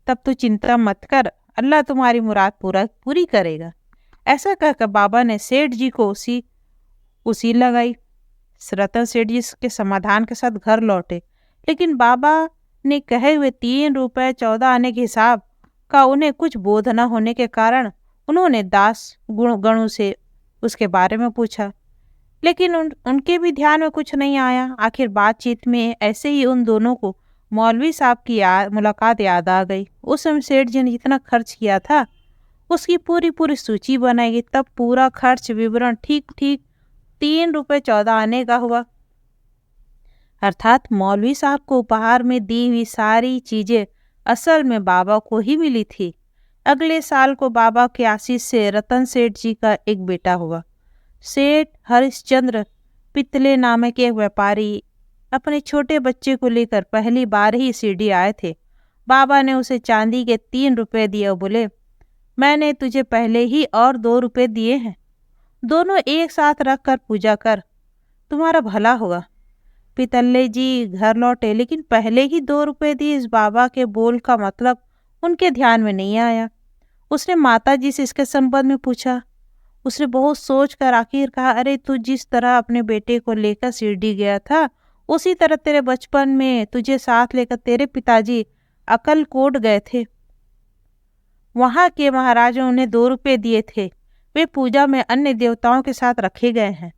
तब तू चिंता मत कर, अल्लाह तुम्हारी मुराद पूरी करेगा। ऐसा कहकर बाबा ने सेठ जी को उसी लगाई। रतन सेठ जी के समाधान के साथ घर लौटे, लेकिन बाबा ने कहे हुए 3 रुपये 14 आने के हिसाब का उन्हें कुछ बोध न होने के कारण उन्होंने दास गणु से उसके बारे में पूछा, लेकिन उनके भी ध्यान में कुछ नहीं आया। आखिर बातचीत में ऐसे ही उन दोनों को मौलवी साहब की मुलाकात याद आ गई। उस समय सेठ जी ने जितना खर्च किया था उसकी पूरी सूची बनाई गई। तब पूरा खर्च विवरण ठीक 3 रुपये 14 आने का हुआ। अर्थात मौलवी साहब को उपहार में दी हुई सारी चीजें असल में बाबा को ही मिली थी। अगले साल को बाबा के आशीष से रतन सेठ जी का एक बेटा हुआ। सेठ हरिश्चंद्र पितले नामक एक व्यापारी अपने छोटे बच्चे को लेकर पहली बार ही शिरडी आए थे। बाबा ने उसे चांदी के 3 रुपये दिए और बोले, मैंने तुझे पहले ही और 2 रुपये दिए हैं, दोनों एक साथ रख कर पूजा कर, तुम्हारा भला होगा। पितल्ले जी घर लौटे, लेकिन पहले ही 2 रुपये दिए, इस बाबा के बोल का मतलब उनके ध्यान में नहीं आया। उसने माता जी से इसके संबंध में पूछा। उसने बहुत सोच कर आखिर कहा, अरे तू जिस तरह अपने बेटे को लेकर शिरडी गया था, उसी तरह तेरे बचपन में तुझे साथ लेकर तेरे पिताजी अक्कलकोट गए थे। वहां के महाराजा उन्हें 2 रुपए दिए थे। वे पूजा में अन्य देवताओं के साथ रखे गए हैं।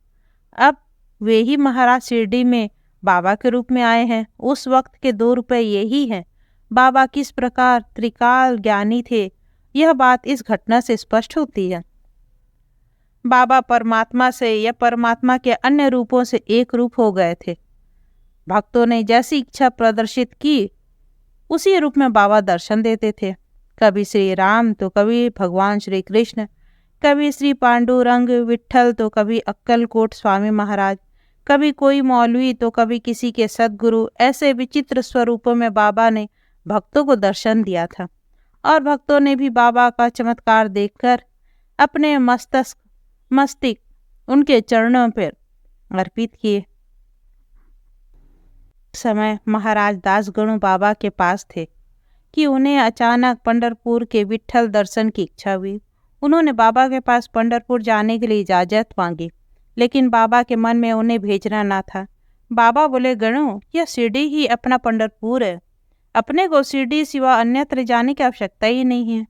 अब वे ही महाराज शिरडी में बाबा के रूप में आए हैं। उस वक्त के 2 रुपए यही हैं। बाबा किस प्रकार त्रिकाल ज्ञानी थे, यह बात इस घटना से स्पष्ट होती है। बाबा परमात्मा से या परमात्मा के अन्य रूपों से एक रूप हो गए थे। भक्तों ने जैसी इच्छा प्रदर्शित की, उसी रूप में बाबा दर्शन देते थे। कभी श्री राम तो कभी भगवान श्री कृष्ण, कभी श्री पांडुरंग विट्ठल तो कभी अक्कलकोट स्वामी महाराज, कभी कोई मौलवी तो कभी किसी के सद्गुरु। ऐसे विचित्र स्वरूपों में बाबा ने भक्तों को दर्शन दिया था और भक्तों ने भी बाबा का चमत्कार देखकर अपने मस्तिष्क उनके चरणों पर अर्पित किए। समय महाराज दासगणु बाबा के पास थे कि उन्हें अचानक पंढरपुर के विट्ठल दर्शन की इच्छा हुई। उन्होंने बाबा के पास पंढरपुर जाने के लिए इजाज़त मांगी, लेकिन बाबा के मन में उन्हें भेजना ना था। बाबा बोले, गणु, यह शिरडी ही अपना पंढरपुर है। अपने को शिरडी सिवा अन्यत्र जाने की आवश्यकता ही नहीं है।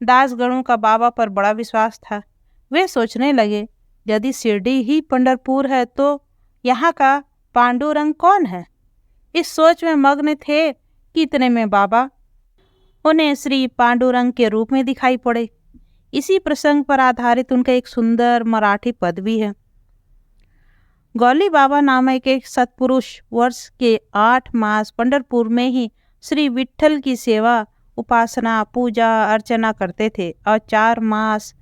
दासगणु का बाबा पर बड़ा विश्वास था। वे सोचने लगे, यदि शिरडी ही पंढरपुर है तो यहाँ का पांडुरंग कौन है। इस सोच में मग्न थे कि इतने में बाबा उन्हें श्री पांडुरंग के रूप में दिखाई पड़े। इसी प्रसंग पर आधारित उनका एक सुंदर मराठी पद भी है। गौली बाबा नामक एक सत्पुरुष वर्ष के 8 मास पंढरपुर में ही श्री विट्ठल की सेवा, उपासना, पूजा अर्चना करते थे और 4 मास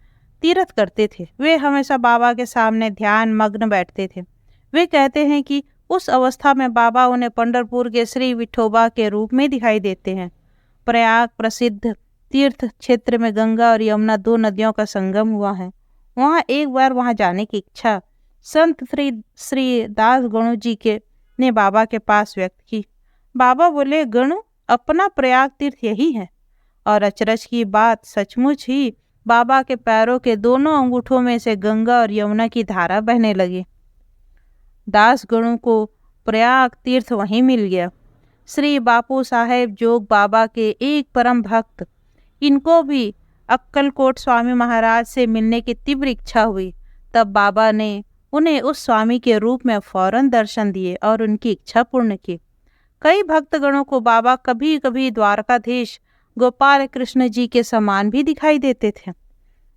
तीर्थ करते थे। वे हमेशा बाबा के सामने ध्यान मग्न बैठते थे। वे कहते हैं कि उस अवस्था में बाबा उन्हें पंढरपुर के श्री विठोबा के रूप में दिखाई देते हैं। प्रयाग प्रसिद्ध तीर्थ क्षेत्र में गंगा और यमुना 2 नदियों का संगम हुआ है। वहाँ एक बार वहाँ जाने की इच्छा संत श्री दास गणु जी के ने बाबा के पास व्यक्त की। बाबा बोले, गणु, अपना प्रयाग तीर्थ यही है। और अचरज की बात, सचमुच ही बाबा के पैरों के दोनों अंगूठों में से गंगा और यमुना की धारा बहने लगी। दास गणु को प्रयाग तीर्थ वहीं मिल गया। श्री बापू साहेब जोग बाबा के एक परम भक्त, इनको भी अक्कलकोट स्वामी महाराज से मिलने की तीव्र इच्छा हुई। तब बाबा ने उन्हें उस स्वामी के रूप में फौरन दर्शन दिए और उनकी इच्छा पूर्ण की। कई भक्तगणों को बाबा कभी कभी द्वारकाधीश गोपाल कृष्ण जी के समान भी दिखाई देते थे।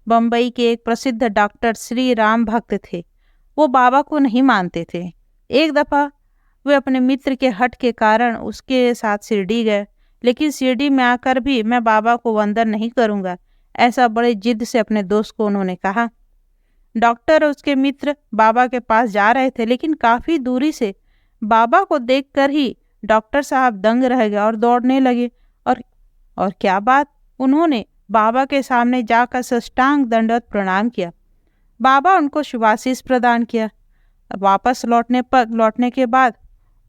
बम्बई के एक प्रसिद्ध डॉक्टर श्री राम भक्त थे। वो बाबा को नहीं मानते थे। एक दफ़ा वे अपने मित्र के हट के कारण उसके साथ शिरडी गए, लेकिन शिरडी में आकर भी मैं बाबा को वंदन नहीं करूँगा, ऐसा बड़े जिद से अपने दोस्त को उन्होंने कहा। डॉक्टर और उसके मित्र बाबा के पास जा रहे थे, लेकिन काफ़ी दूरी से बाबा को देखकर ही डॉक्टर साहब दंग रह गए और दौड़ने लगे। और क्या बात, उन्होंने बाबा के सामने जाकर साष्टांग दंडवत प्रणाम किया। बाबा उनको शुभाशीष प्रदान किया। वापस लौटने के बाद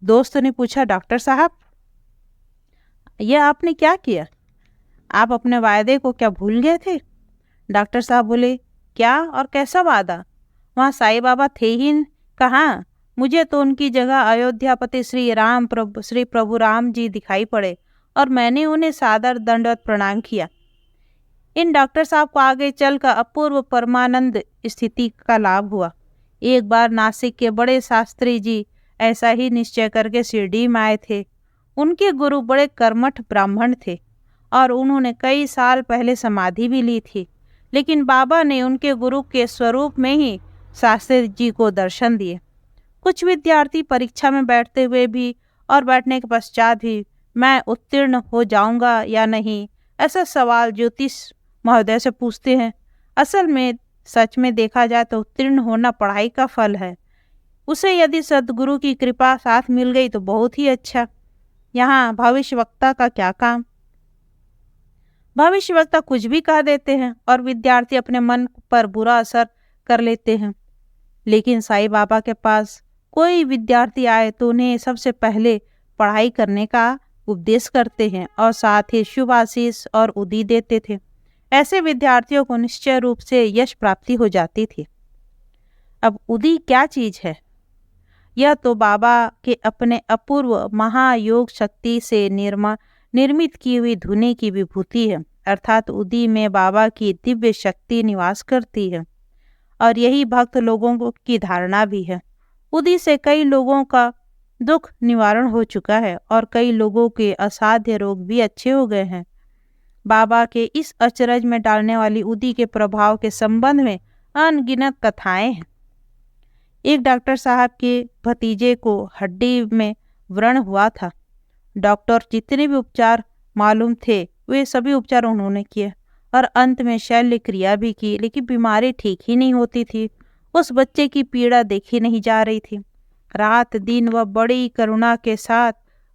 दोस्त ने पूछा, डॉक्टर साहब, यह आपने क्या किया? आप अपने वायदे को क्या भूल गए थे? डॉक्टर साहब बोले, क्या और कैसा वादा? वहाँ साईं बाबा थे ही कहाँ? मुझे तो उनकी जगह अयोध्यापति श्री प्रभु राम जी दिखाई पड़े और मैंने उन्हें सादर दंडवत प्रणाम किया। इन डॉक्टर साहब को आगे चलकर अपूर्व परमानंद स्थिति का लाभ हुआ। एक बार नासिक के बड़े शास्त्री जी ऐसा ही निश्चय करके शिरडी में आए थे। उनके गुरु बड़े कर्मठ ब्राह्मण थे और उन्होंने कई साल पहले समाधि भी ली थी, लेकिन बाबा ने उनके गुरु के स्वरूप में ही शास्त्री जी को दर्शन दिए। कुछ विद्यार्थी परीक्षा में बैठते हुए भी और बैठने के पश्चात भी मैं उत्तीर्ण हो जाऊंगा या नहीं, ऐसा सवाल ज्योतिष महोदय से पूछते हैं। असल में सच में देखा जाए तो उत्तीर्ण होना पढ़ाई का फल है। उसे यदि सद्गुरु की कृपा साथ मिल गई तो बहुत ही अच्छा। यहाँ भविष्यवक्ता का क्या काम? भविष्यवक्ता कुछ भी कह देते हैं और विद्यार्थी अपने मन पर बुरा असर कर लेते हैं। लेकिन साईं बाबा के पास कोई विद्यार्थी आए तो उन्हें सबसे पहले पढ़ाई करने का उपदेश करते हैं और साथ ही शुभ आशीष और उदी देते थे। ऐसे विद्यार्थियों को निश्चय रूप से यश प्राप्ति हो जाती थी। अब उदी क्या चीज है? यह तो बाबा के अपने अपूर्व महायोग शक्ति से निर्मित की हुई धुनी की विभूति है। अर्थात उदी में बाबा की दिव्य शक्ति निवास करती है और यही भक्त लोगों की धारणा भी है। उदी से कई लोगों का दुख निवारण हो चुका है और कई लोगों के असाध्य रोग भी अच्छे हो गए हैं। बाबा के इस अचरज में डालने वाली उदी के प्रभाव के संबंध में अनगिनत कथाएं हैं। एक डॉक्टर साहब के भतीजे को हड्डी में व्रण हुआ था। डॉक्टर जितने भी उपचार मालूम थे वे सभी उपचार उन्होंने किए और अंत में शल्य क्रिया भी की, लेकिन बीमारी ठीक ही नहीं होती थी। उस बच्चे की पीड़ा देखी नहीं जा रही थी। रात दिन वह बड़ी करुणा के साथ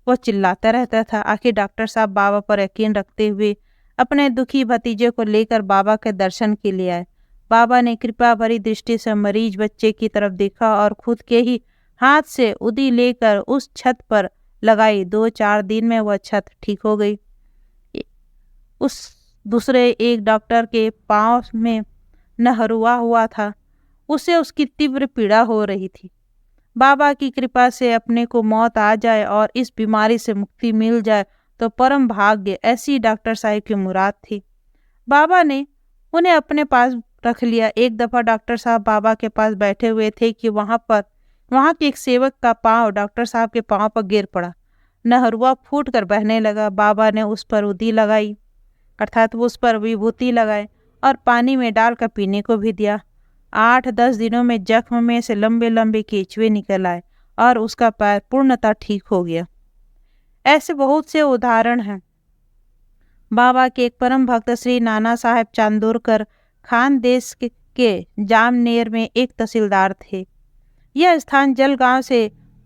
वह चिल्लाता रहता था। आखिर डॉक्टर साहब बाबा पर यकीन रखते हुए अपने दुखी भतीजे को लेकर बाबा के दर्शन के लिए आए। बाबा ने कृपा भरी दृष्टि से मरीज बच्चे की तरफ देखा और खुद के ही हाथ से उदी लेकर उस छत पर लगाई। 2-4 दिन में वह छत ठीक हो गई। उस दूसरे एक डॉक्टर के पांव में नहरुआ हुआ था, उसे उसकी तीव्र पीड़ा हो रही थी। बाबा की कृपा से अपने को मौत आ जाए और इस बीमारी से मुक्ति मिल जाए तो परम भाग्य, ऐसी डॉक्टर साहब की मुराद थी। बाबा ने उन्हें अपने पास रख लिया। एक दफा डॉक्टर साहब बाबा के पास बैठे हुए थे कि वहां के एक सेवक का पांव डॉक्टर साहब के पांव पर गिर पड़ा। नहरुआ फूट कर बहने लगा। बाबा ने उस पर उदी लगाई, अर्थात वो उस पर विभूति लगाए और पानी में डालकर पीने को भी दिया। 8-10 दिनों में जख्म में से लंबे लंबे केचुए निकल आए और उसका पैर पूर्णतः ठीक हो गया। ऐसे बहुत से उदाहरण हैं। बाबा के एक परम भक्त श्री नाना साहेब चांदोरकर खानदेश के जामनेर में एक तहसीलदार थे। यह स्थान जलगांव से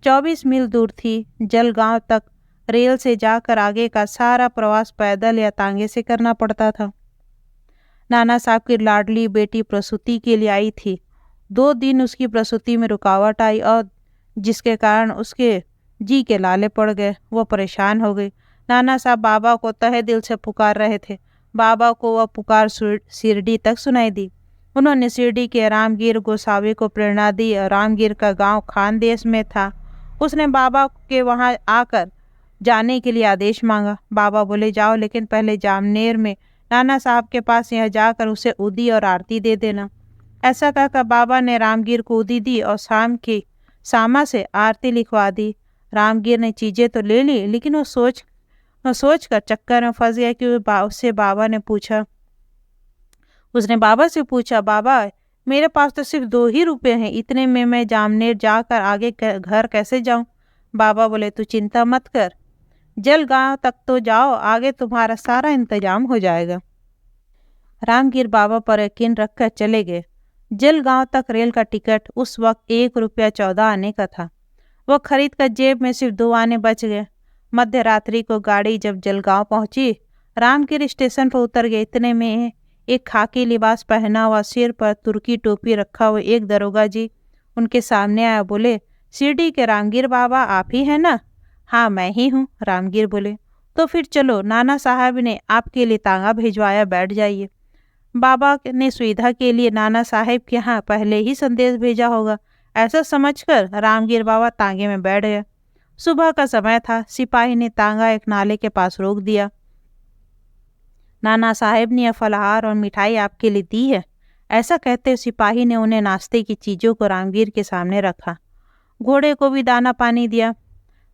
24 मील दूर थी। जलगांव तक रेल से जाकर आगे का सारा प्रवास पैदल या तांगे से करना पड़ता था। नाना साहब की लाडली बेटी प्रसूति के लिए आई थी। 2 दिन उसकी प्रसूति में रुकावट आई और जिसके कारण उसके जी के लाले पड़ गए। वह परेशान हो गई। नाना साहब बाबा को तहे दिल से पुकार रहे थे। बाबा को वह पुकार शिरडी तक सुनाई दी। उन्होंने शिरडी के रामगीर गोसावी को प्रेरणा दी और रामगीर का गांव खानदेश में था। उसने बाबा के वहां आकर जाने के लिए आदेश मांगा। बाबा बोले जाओ, लेकिन पहले जामनेर में नाना साहब के पास यह जाकर उसे उदी और आरती दे देना। ऐसा कहकर बाबा ने रामगीर को उदी दी और सामा से आरती लिखवा दी। रामगीर ने चीजें तो ले ली, लेकिन वो सोच कर चक्कर में फंस गया कि उसने बाबा से पूछा, बाबा मेरे पास तो सिर्फ 2 ही रुपए हैं, इतने में मैं जामनेर जाकर आगे घर कैसे जाऊं? बाबा बोले तू चिंता मत कर, जलगांव तक तो जाओ, आगे तुम्हारा सारा इंतजाम हो जाएगा। रामगीर बाबा पर यकीन रखकर चले गए। जलगांव तक रेल का टिकट उस वक्त 1 रुपया 14 आने का था। वह खरीद कर जेब में सिर्फ 2 आने बच गए। मध्य रात्रि को गाड़ी जब जलगांव पहुंची, रामगीर स्टेशन पर उतर गए। इतने में एक खाकी लिबास पहना हुआ, सिर पर तुर्की टोपी रखा हुआ एक दरोगा जी उनके सामने आया। बोले, शिरडी के रामगीर बाबा आप ही हैं ना? हाँ मैं ही हूँ, रामगीर बोले। तो फिर चलो, नाना साहब ने आपके लिए तांगा भिजवाया, बैठ जाइए। बाबा ने सुविधा के लिए नाना साहब के यहाँ पहले ही संदेश भेजा होगा, ऐसा समझकर रामगीर बाबा तांगे में बैठ गए। सुबह का समय था। सिपाही ने तांगा एक नाले के पास रोक दिया। नाना साहब ने यह फलाहार और मिठाई आपके लिए दी है, ऐसा कहते सिपाही ने उन्हें नाश्ते की चीजों को रामगीर के सामने रखा। घोड़े को भी दाना पानी दिया।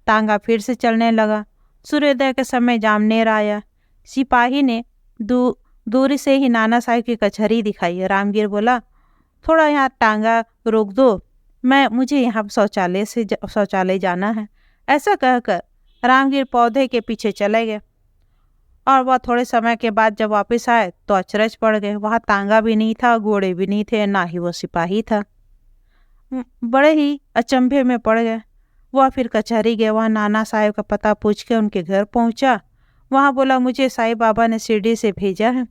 तांगा फिर से चलने लगा। सूर्योदय के समय जामनेर आया। सिपाही ने दूरी से ही नाना साहब की कचहरी दिखाई। रामगीर बोला, थोड़ा यहाँ टांगा रोक दो, मुझे यहाँ शौचालय जाना है। ऐसा कहकर रामगीर पौधे के पीछे चले गए और वह थोड़े समय के बाद जब वापस आए तो अचरज पड़ गए। वहाँ तांगा भी नहीं था, घोड़े भी नहीं थे, ना ही वो सिपाही था। बड़े ही अचंभे में पड़ गए। वह फिर कचहरी गए। वहाँ नाना साहब का पता पूछ के उनके घर पहुँचा। वहाँ बोला, मुझे साईं बाबा ने शिरडी से भेजा है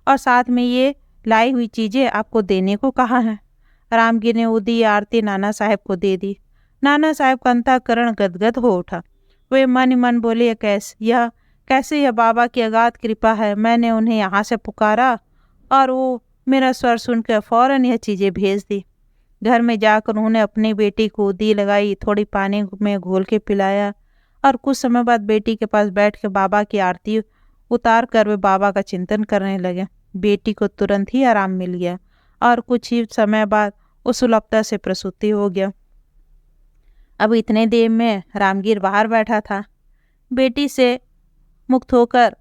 और साथ में ये लाई हुई चीज़ें आपको देने को कहा है। रामगीर ने उदी आरती नाना साहब को दे दी। नाना साहब का अंतःकरण गदगद हो उठा। वे मन ही मन बोले, यह कैसे यह बाबा की अगाध कृपा है, मैंने उन्हें यहाँ से पुकारा और वो मेरा स्वर सुनकर फौरन यह चीज़ें भेज दी। घर में जाकर उन्होंने अपनी बेटी को गोदी लगाई, थोड़ी पानी में घोल के पिलाया और कुछ समय बाद बेटी के पास बैठ के बाबा की आरती उतार कर वे बाबा का चिंतन करने लगे। बेटी को तुरंत ही आराम मिल गया और कुछ ही समय बाद उस सुलभता से प्रसूति हो गया। अब इतने देर में रामगीर बाहर बैठा था। बेटी से मुक्त होकर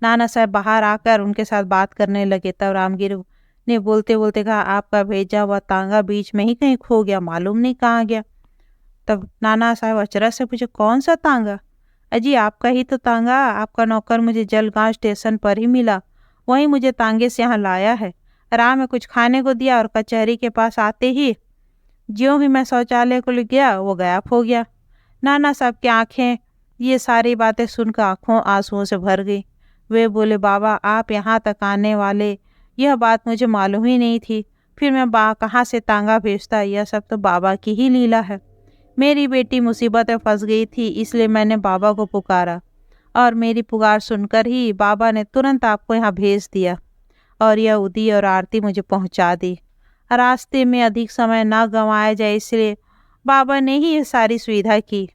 नाना साहब बाहर आकर उनके साथ बात करने लगे। तब रामगीर ने बोलते बोलते कहा, आपका भेजा हुआ तांगा बीच में ही कहीं खो गया, मालूम नहीं कहाँ गया। तब नाना साहब अचरज से पूछे, कौन सा तांगा? अजी आपका ही तो तांगा, आपका नौकर मुझे जलगांव स्टेशन पर ही मिला, वहीं मुझे तांगे से यहाँ लाया है। राह में कुछ खाने को दिया और कचहरी के पास आते ही ज्यों ही मैं शौचालय को ले गया वो गायब हो गया। नाना साहब की आंखें ये सारी बातें सुनकर आंखों आंसुओं से भर गई। वे बोले, बाबा आप यहाँ तक आने वाले, यह बात मुझे मालूम ही नहीं थी। फिर मैं कहाँ से तांगा भेजता, यह सब तो बाबा की ही लीला है। मेरी बेटी मुसीबत में फंस गई थी, इसलिए मैंने बाबा को पुकारा और मेरी पुकार सुनकर ही बाबा ने तुरंत आपको यहाँ भेज दिया और यह उदी और आरती मुझे पहुँचा दी। रास्ते में अधिक समय न गंवाया जाए इसलिए बाबा ने ही यह सारी सुविधा की।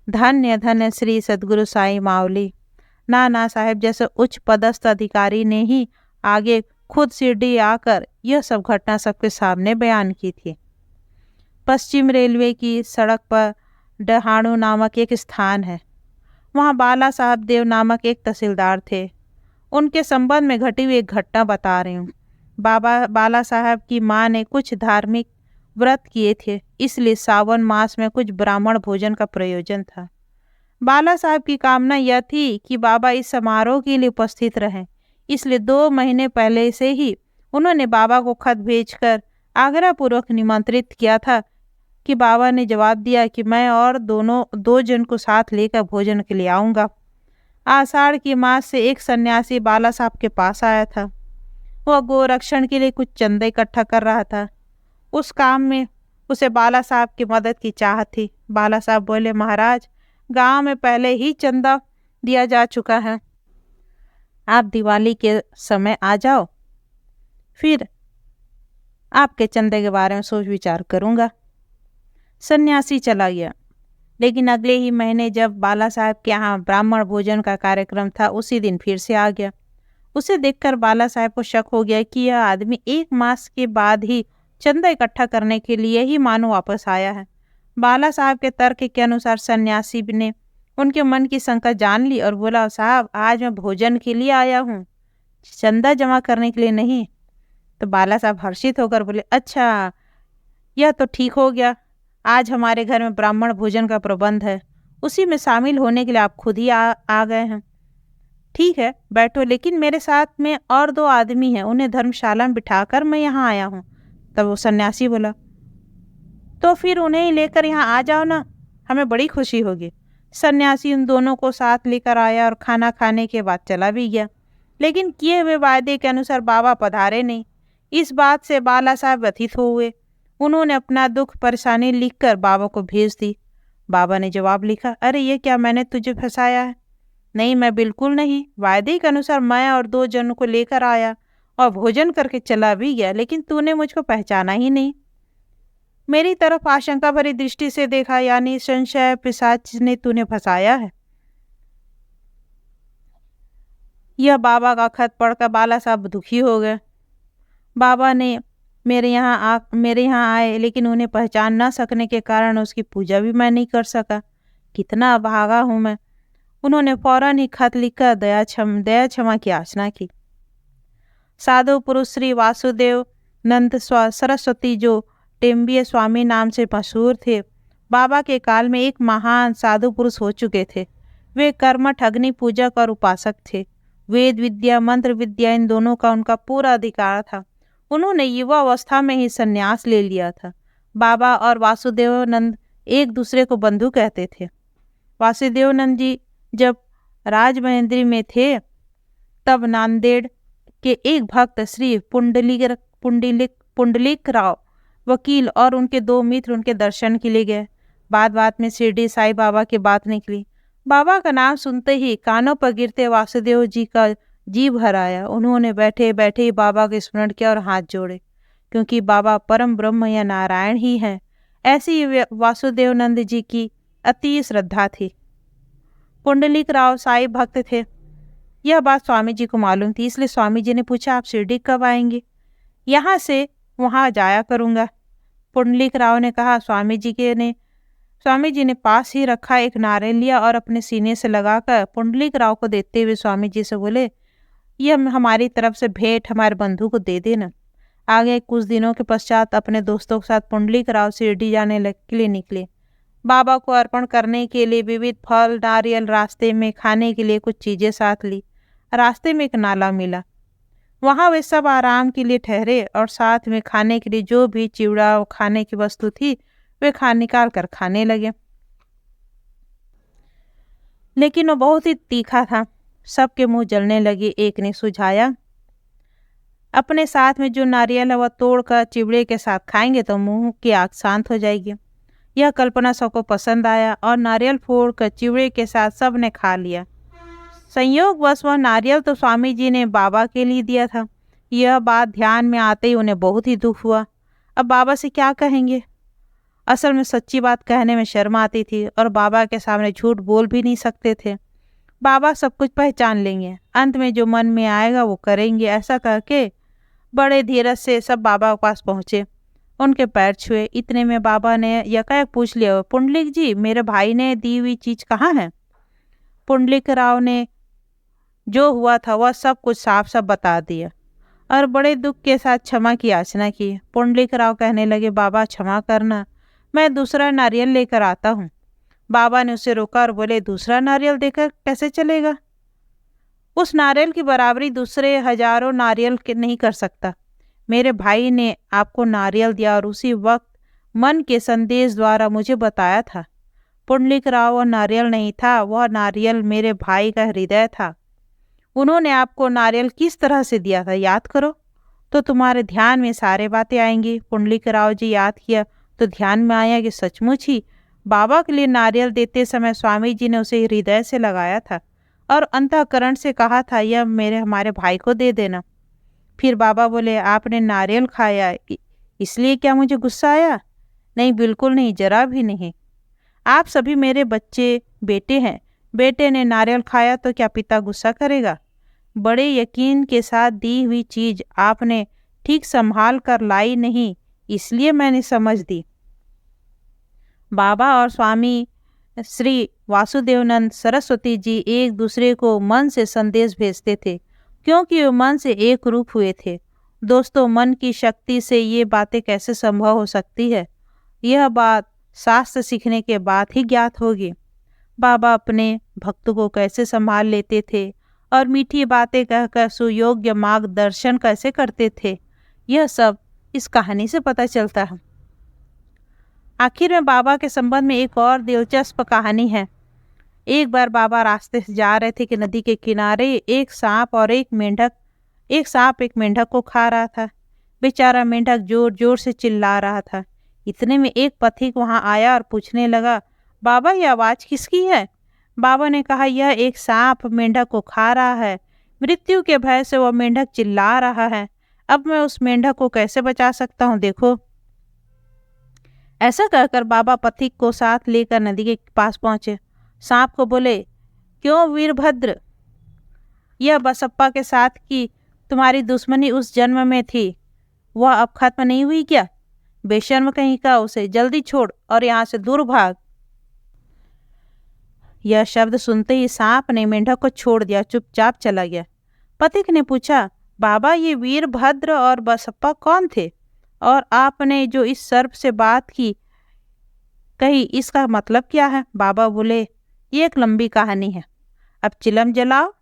धन्य धन्य श्री सद्गुरु साईं मावली। नाना साहब जैसे उच्च पदस्थ अधिकारी ने ही आगे खुद शिरडी आकर यह सब घटना सबके सामने बयान की थी। पश्चिम रेलवे की सड़क पर डहाणु नामक एक स्थान है। वहाँ बाला साहब देव नामक एक तहसीलदार थे। उनके संबंध में घटी हुई एक घटना बता रही हूँ। बाला साहब की माँ ने कुछ धार्मिक व्रत किए थे, इसलिए सावन मास में कुछ ब्राह्मण भोजन का प्रयोजन था। बाला साहब की कामना यह थी कि बाबा इस समारोह के लिए उपस्थित रहें, इसलिए 2 महीने पहले से ही उन्होंने बाबा को खत भेजकर आग्रहपूर्वक निमंत्रित किया था कि बाबा ने जवाब दिया कि मैं और 2 जन को साथ लेकर भोजन के लिए आऊँगा। आषाढ़ की मास से एक सन्यासी बाला साहब के पास आया था। वह गोरक्षण के लिए कुछ चंदा इकट्ठा कर रहा था। उस काम में उसे बाला साहब की मदद की चाहत थी। बाला साहब बोले, महाराज गांव में पहले ही चंदा दिया जा चुका है, आप दिवाली के समय आ जाओ, फिर आपके चंदे के बारे में सोच विचार करूंगा। सन्यासी चला गया, लेकिन अगले ही महीने जब बाला साहब के यहाँ ब्राह्मण भोजन का कार्यक्रम था, उसी दिन फिर से आ गया। उसे देखकर बाला साहब को शक हो गया कि यह आदमी 1 मास के बाद ही चंदा इकट्ठा करने के लिए ही मानो वापस आया है। बाला साहब के तर्क के अनुसार सन्यासी ने उनके मन की शंका जान ली और बोला, साहब आज मैं भोजन के लिए आया हूँ, चंदा जमा करने के लिए नहीं। तो बाला साहब हर्षित होकर बोले, अच्छा यह तो ठीक हो गया, आज हमारे घर में ब्राह्मण भोजन का प्रबंध है, उसी में शामिल होने के लिए आप खुद ही आ गए हैं। ठीक है बैठो, लेकिन मेरे साथ में और 2 आदमी हैं, उन्हें धर्मशाला में बिठाकर मैं यहाँ आया हूँ। तब वो सन्यासी बोला, तो फिर उन्हें ही लेकर यहाँ आ जाओ ना, हमें बड़ी खुशी होगी। सन्यासी उन दोनों को साथ लेकर आया और खाना खाने के बाद चला भी गया, लेकिन किए हुए वायदे के अनुसार बाबा पधारे नहीं। इस बात से बाला साहब व्यथित हुए। उन्होंने अपना दुख परेशानी लिखकर बाबा को भेज दी। बाबा ने जवाब लिखा, अरे ये क्या, मैंने तुझे फंसाया है? नहीं, मैं बिल्कुल नहीं, वायदे के अनुसार मैं और 2 जनों को लेकर आया और भोजन करके चला भी गया, लेकिन तूने मुझको पहचाना ही नहीं। मेरी तरफ आशंका भरी दृष्टि से देखा, यानी संशय पिशाच ने तूने फंसाया है। यह बाबा का खत पढ़कर बाला साहब दुखी हो गए। बाबा ने मेरे यहाँ आए, लेकिन उन्हें पहचान न सकने के कारण उसकी पूजा भी मैं नहीं कर सका। कितना अभागा हूँ मैं। उन्होंने फौरन ही खत लिखकर दया क्षमा की याचना की। साधु पुरुष श्री वासुदेव नंद सरस्वती जो टेम्बिय स्वामी नाम से मशहूर थे, बाबा के काल में एक महान साधु पुरुष हो चुके थे। वे कर्मठ अग्नि पूजक और उपासक थे। वेद विद्या मंत्र विद्या इन दोनों का उनका पूरा अधिकार था। उन्होंने युवा अवस्था में ही संन्यास ले लिया था। बाबा और वासुदेवानंद एक दूसरे को बंधु कहते थे। वासुदेवानंद जी जब राजमहेंद्री में थे, तब नांदेड़ के एक भक्त श्री पुंडलिक राव वकील और उनके 2 मित्र उनके दर्शन के लिए गए। बात में शिरडी साईं बाबा की बात निकली। बाबा का नाम सुनते ही कानों पर गिरते वासुदेव जी का जी भर आया। उन्होंने बैठे बैठे ही बाबा का स्मरण किया और हाथ जोड़े, क्योंकि बाबा परम ब्रह्म या नारायण ही हैं। ऐसी वासुदेव नंद जी की अति श्रद्धा थी। पुंडलिक राव साई भक्त थे। यह बात स्वामी जी को मालूम थी, इसलिए स्वामी जी ने पूछा, आप शिरडी कब आएंगे? यहाँ से वहाँ जाया करूँगा। पुंडलिक राव ने कहा। स्वामी जी ने पास ही रखा एक नारियल लिया और अपने सीने से लगाकर पुंडलिक राव को देते हुए स्वामी जी से बोले, यह हमारी तरफ से भेंट हमारे बंधु को दे देना। आगे कुछ दिनों के पश्चात अपने दोस्तों के साथ पुंडलिक राव शिरडी जाने के लिए निकले। बाबा को अर्पण करने के लिए विविध फल, नारियल, रास्ते में खाने के लिए कुछ चीजें साथ ली। रास्ते में एक नाला मिला, वहां वे सब आराम के लिए ठहरे और साथ में खाने के लिए जो भी चिवड़ा और खाने की वस्तु थी वे निकाल कर खाने लगे। लेकिन वो बहुत ही तीखा था, सबके मुंह जलने लगे। एक ने सुझाया, अपने साथ में जो नारियल है वह तोड़कर चिवड़े के साथ खाएंगे तो मुंह की आग शांत हो जाएगी। यह कल्पना सबको पसंद आया और नारियल फोड़कर चिवड़े के साथ सब ने खा लिया। संयोगवश वह नारियल तो स्वामी जी ने बाबा के लिए दिया था। यह बात ध्यान में आते ही उन्हें बहुत ही दुख हुआ। अब बाबा से क्या कहेंगे? असल में सच्ची बात कहने में शर्म आती थी और बाबा के सामने झूठ बोल भी नहीं सकते थे। बाबा सब कुछ पहचान लेंगे, अंत में जो मन में आएगा वो करेंगे। ऐसा करके बड़े धीरज से सब बाबा के पास पहुँचे, उनके पैर छुए। इतने में बाबा ने यकायक पूछ लिया, पुंडलिक जी, मेरे भाई ने दी हुई चीज़ कहाँ है? पुंडलिक राव ने जो हुआ था वह सब कुछ साफ साफ बता दिया और बड़े दुख के साथ क्षमा की याचना की। पुंडलिक राव कहने लगे, बाबा क्षमा करना, मैं दूसरा नारियल लेकर आता हूँ। बाबा ने उसे रोका और बोले, दूसरा नारियल देकर कैसे चलेगा? उस नारियल की बराबरी दूसरे हजारों नारियल के नहीं कर सकता। मेरे भाई ने आपको नारियल दिया और उसी वक्त मन के संदेश द्वारा मुझे बताया था। पुंडलिक राव वह नारियल नहीं था, वह नारियल मेरे भाई का हृदय था। उन्होंने आपको नारियल किस तरह से दिया था याद करो, तो तुम्हारे ध्यान में सारे बातें आएंगी। पुंडलिक राव जी याद किया तो ध्यान में आया कि सचमुच ही बाबा के लिए नारियल देते समय स्वामी जी ने उसे हृदय से लगाया था और अंतःकरण से कहा था, यह हमारे भाई को दे देना। फिर बाबा बोले, आपने नारियल खाया इसलिए क्या मुझे गुस्सा आया? नहीं, बिल्कुल नहीं, जरा भी नहीं। आप सभी मेरे बेटे हैं। बेटे ने नारियल खाया तो क्या पिता गुस्सा करेगा? बड़े यकीन के साथ दी हुई चीज आपने ठीक संभाल कर लाई नहीं, इसलिए मैंने समझ दी। बाबा और स्वामी श्री वासुदेवानंद सरस्वती जी एक दूसरे को मन से संदेश भेजते थे, क्योंकि वे मन से एक रूप हुए थे। दोस्तों, मन की शक्ति से ये बातें कैसे संभव हो सकती है? यह बात शास्त्र सीखने के बाद ही ज्ञात होगी। बाबा अपने भक्तों को कैसे संभाल लेते थे और मीठी बातें कहकर सुयोग्य मार्गदर्शन कैसे करते थे, यह सब इस कहानी से पता चलता है। आखिर में बाबा के संबंध में एक और दिलचस्प कहानी है। एक बार बाबा रास्ते से जा रहे थे कि नदी के किनारे एक सांप एक मेंढक को खा रहा था। बेचारा मेंढक जोर जोर से चिल्ला रहा था। इतने में एक पथिक वहां आया और पूछने लगा, बाबा ये आवाज किसकी है? बाबा ने कहा, यह एक सांप मेंढक को खा रहा है। मृत्यु के भय से वह मेंढक चिल्ला रहा है। अब मैं उस मेंढक को कैसे बचा सकता हूँ, देखो। ऐसा कहकर बाबा पथिक को साथ लेकर नदी के पास पहुंचे। सांप को बोले, क्यों वीरभद्र, यह बसप्पा के साथ की तुम्हारी दुश्मनी उस जन्म में थी, वह अब खत्म नहीं हुई क्या? बेशर्म कहीं का, उसे जल्दी छोड़ और यहाँ से दूर भाग। यह शब्द सुनते ही सांप ने मेंढक को छोड़ दिया, चुपचाप चला गया। पथिक ने पूछा, बाबा ये वीरभद्र और बसप्पा कौन थे? और आपने जो इस सर्प से बात कही इसका मतलब क्या है? बाबा बोले, ये एक लंबी कहानी है, अब चिलम जलाओ।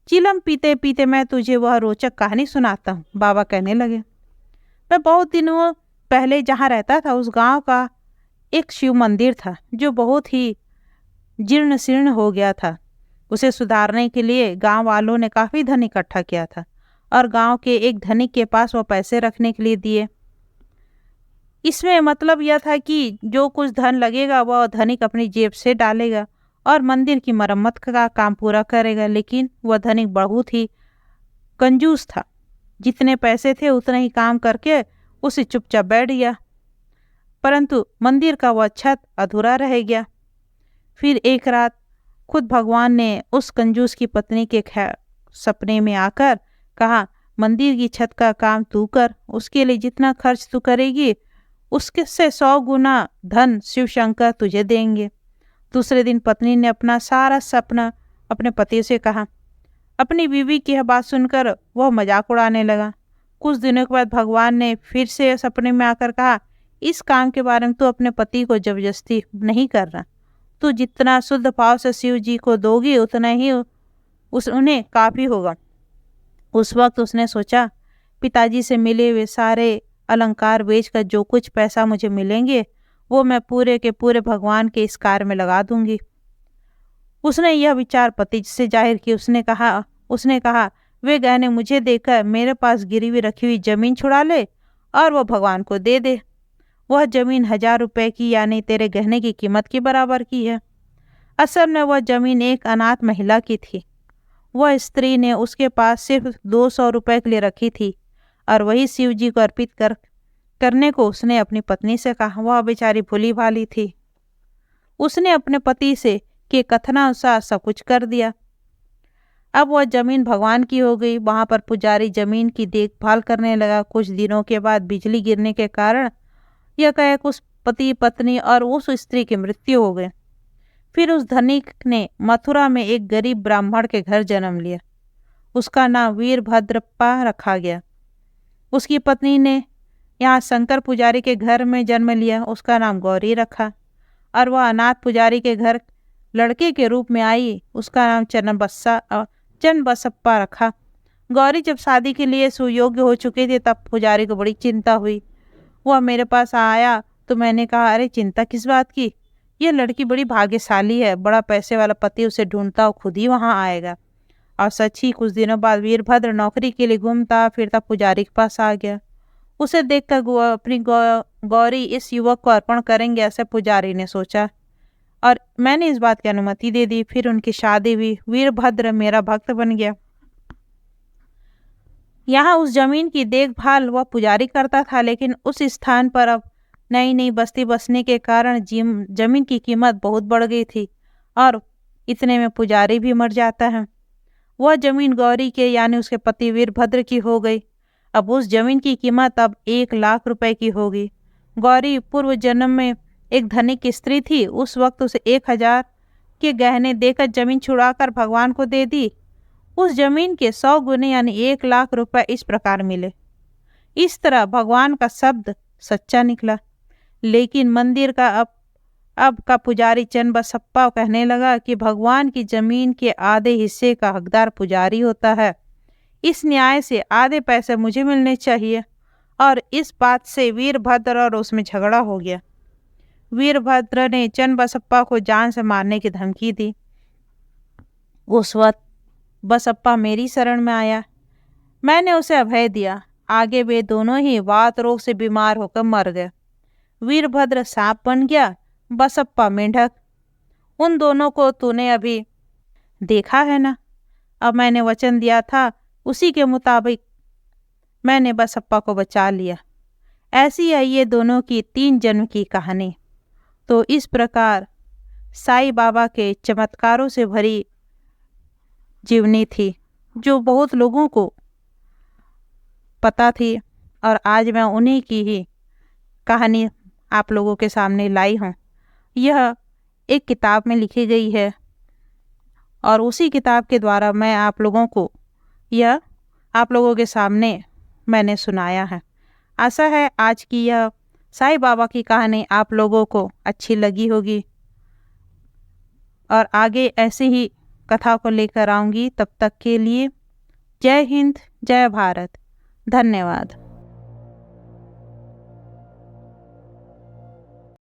चिलम पीते पीते मैं तुझे वह रोचक कहानी सुनाता हूँ, बाबा कहने लगे। मैं बहुत दिनों पहले जहाँ रहता था उस गांव का एक शिव मंदिर था जो बहुत ही जीर्ण शीर्ण हो गया था। उसे सुधारने के लिए गांव वालों ने काफ़ी धन इकट्ठा किया था और गांव के एक धनिक के पास वो पैसे रखने के लिए दिए। इसमें मतलब यह था कि जो कुछ धन लगेगा वह धनिक अपनी जेब से डालेगा और मंदिर की मरम्मत का काम पूरा करेगा। लेकिन वह धनिक बहुत ही कंजूस था। जितने पैसे थे उतना ही काम करके उसे चुपचाप बैठ गया, परंतु मंदिर का वह छत अधूरा रह गया। फिर एक रात खुद भगवान ने उस कंजूस की पत्नी के सपने में आकर कहा, मंदिर की छत का काम तू कर, उसके लिए जितना खर्च तू करेगी उसके से 100 गुना धन शिव शंकर तुझे देंगे। दूसरे दिन पत्नी ने अपना सारा सपना अपने पति से कहा। अपनी बीवी की यह बात सुनकर वह मजाक उड़ाने लगा। कुछ दिनों के बाद भगवान ने फिर से सपने में आकर कहा, इस काम के बारे में तू अपने पति को जबरदस्ती नहीं करना। तू जितना शुद्ध भाव से शिव जी को दोगी उतना ही उन्हें काफ़ी होगा। उस वक्त उसने सोचा, पिताजी से मिले हुए सारे अलंकार बेचकर जो कुछ पैसा मुझे मिलेंगे वो मैं पूरे के पूरे भगवान के इस कार्य में लगा दूंगी। उसने यह विचार पति से जाहिर की। उसने कहा वे गहने मुझे देकर मेरे पास गिरी हुई रखी हुई जमीन छुड़ा ले और वह भगवान को दे दे। वह जमीन 1000 रुपए की यानी तेरे गहने की कीमत के बराबर की है। असल में वह जमीन एक अनाथ महिला की थी। वह स्त्री ने उसके पास सिर्फ 200 रुपए के लिए रखी थी और वही शिव जी को अर्पित करने को उसने अपनी पत्नी से कहा। वह बेचारी भोली भाली थी। उसने अपने पति से के कथनानुसार सब कुछ कर दिया। अब वह जमीन भगवान की हो गई। वहां पर पुजारी जमीन की देखभाल करने लगा। कुछ दिनों के बाद बिजली गिरने के कारण यह कहे उस पति पत्नी और उस स्त्री की मृत्यु हो गई। फिर उस धनिक ने मथुरा में एक गरीब ब्राह्मण के घर जन्म लिया। उसका नाम वीरभद्रप्पा रखा गया। उसकी पत्नी ने यहाँ शंकर पुजारी के घर में जन्म लिया। उसका नाम गौरी रखा और वह अनाथ पुजारी के घर लड़के के रूप में आई। उसका नाम चन्नबसप्पा रखा। गौरी जब शादी के लिए सुयोग्य हो चुके थे तब पुजारी को बड़ी चिंता हुई। वह मेरे पास आया तो मैंने कहा, अरे चिंता किस बात की, यह लड़की बड़ी भाग्यशाली है, बड़ा पैसे वाला पति उसे ढूंढता हो खुद ही वहां आएगा। और सच ही कुछ दिनों बाद वीरभद्र नौकरी के लिए घूमता फिरता पुजारी के पास आ गया। उसे देखकर अपनी गौरी इस युवक को अर्पण करेंगे ऐसे पुजारी ने सोचा और मैंने इस बात की अनुमति दे दी। फिर उनकी शादी हुई। वीरभद्र मेरा भक्त बन गया। यहाँ उस जमीन की देखभाल वह पुजारी करता था, लेकिन उस स्थान पर अब नई नई बस्ती बसने के कारण जमीन की कीमत बहुत बढ़ गई थी और इतने में पुजारी भी मर जाता है। वह जमीन गौरी के यानी उसके पति वीरभद्र की हो गई। अब उस जमीन की कीमत अब 1 लाख रुपए की होगी। गौरी पूर्व जन्म में एक धनिक स्त्री थी। उस वक्त उसे 1000 के गहने देकर जमीन छुड़ाकर भगवान को दे दी। उस जमीन के 100 गुने यानी 1 लाख रुपए इस प्रकार मिले। इस तरह भगवान का शब्द सच्चा निकला। लेकिन मंदिर का अब का पुजारी चन्नबसप्पा कहने लगा कि भगवान की जमीन के आधे हिस्से का हकदार पुजारी होता है। इस न्याय से आधे पैसे मुझे मिलने चाहिए। और इस बात से वीरभद्र और उसमें झगड़ा हो गया। वीरभद्र ने चन्नबसप्पा को जान से मारने की धमकी दी। उस वक्त बसप्पा मेरी शरण में आया। मैंने उसे अभय दिया। आगे वे दोनों ही वात रोग से बीमार होकर मर गए। वीरभद्र सांप बन गया, बसप्पा मेंढक। उन दोनों को तूने अभी देखा है ना। अब मैंने वचन दिया था उसी के मुताबिक मैंने बसप्पा को बचा लिया। ऐसी है ये दोनों की 3 जन्म की कहानी। तो इस प्रकार साईं बाबा के चमत्कारों से भरी जीवनी थी जो बहुत लोगों को पता थी और आज मैं उन्हीं की ही कहानी आप लोगों के सामने लाई हूँ। यह एक किताब में लिखी गई है और उसी किताब के द्वारा मैं आप लोगों के सामने मैंने सुनाया है। आशा है आज की यह साईं बाबा की कहानी आप लोगों को अच्छी लगी होगी और आगे ऐसे ही कथा को लेकर आऊँगी। तब तक के लिए जय हिंद, जय भारत, धन्यवाद।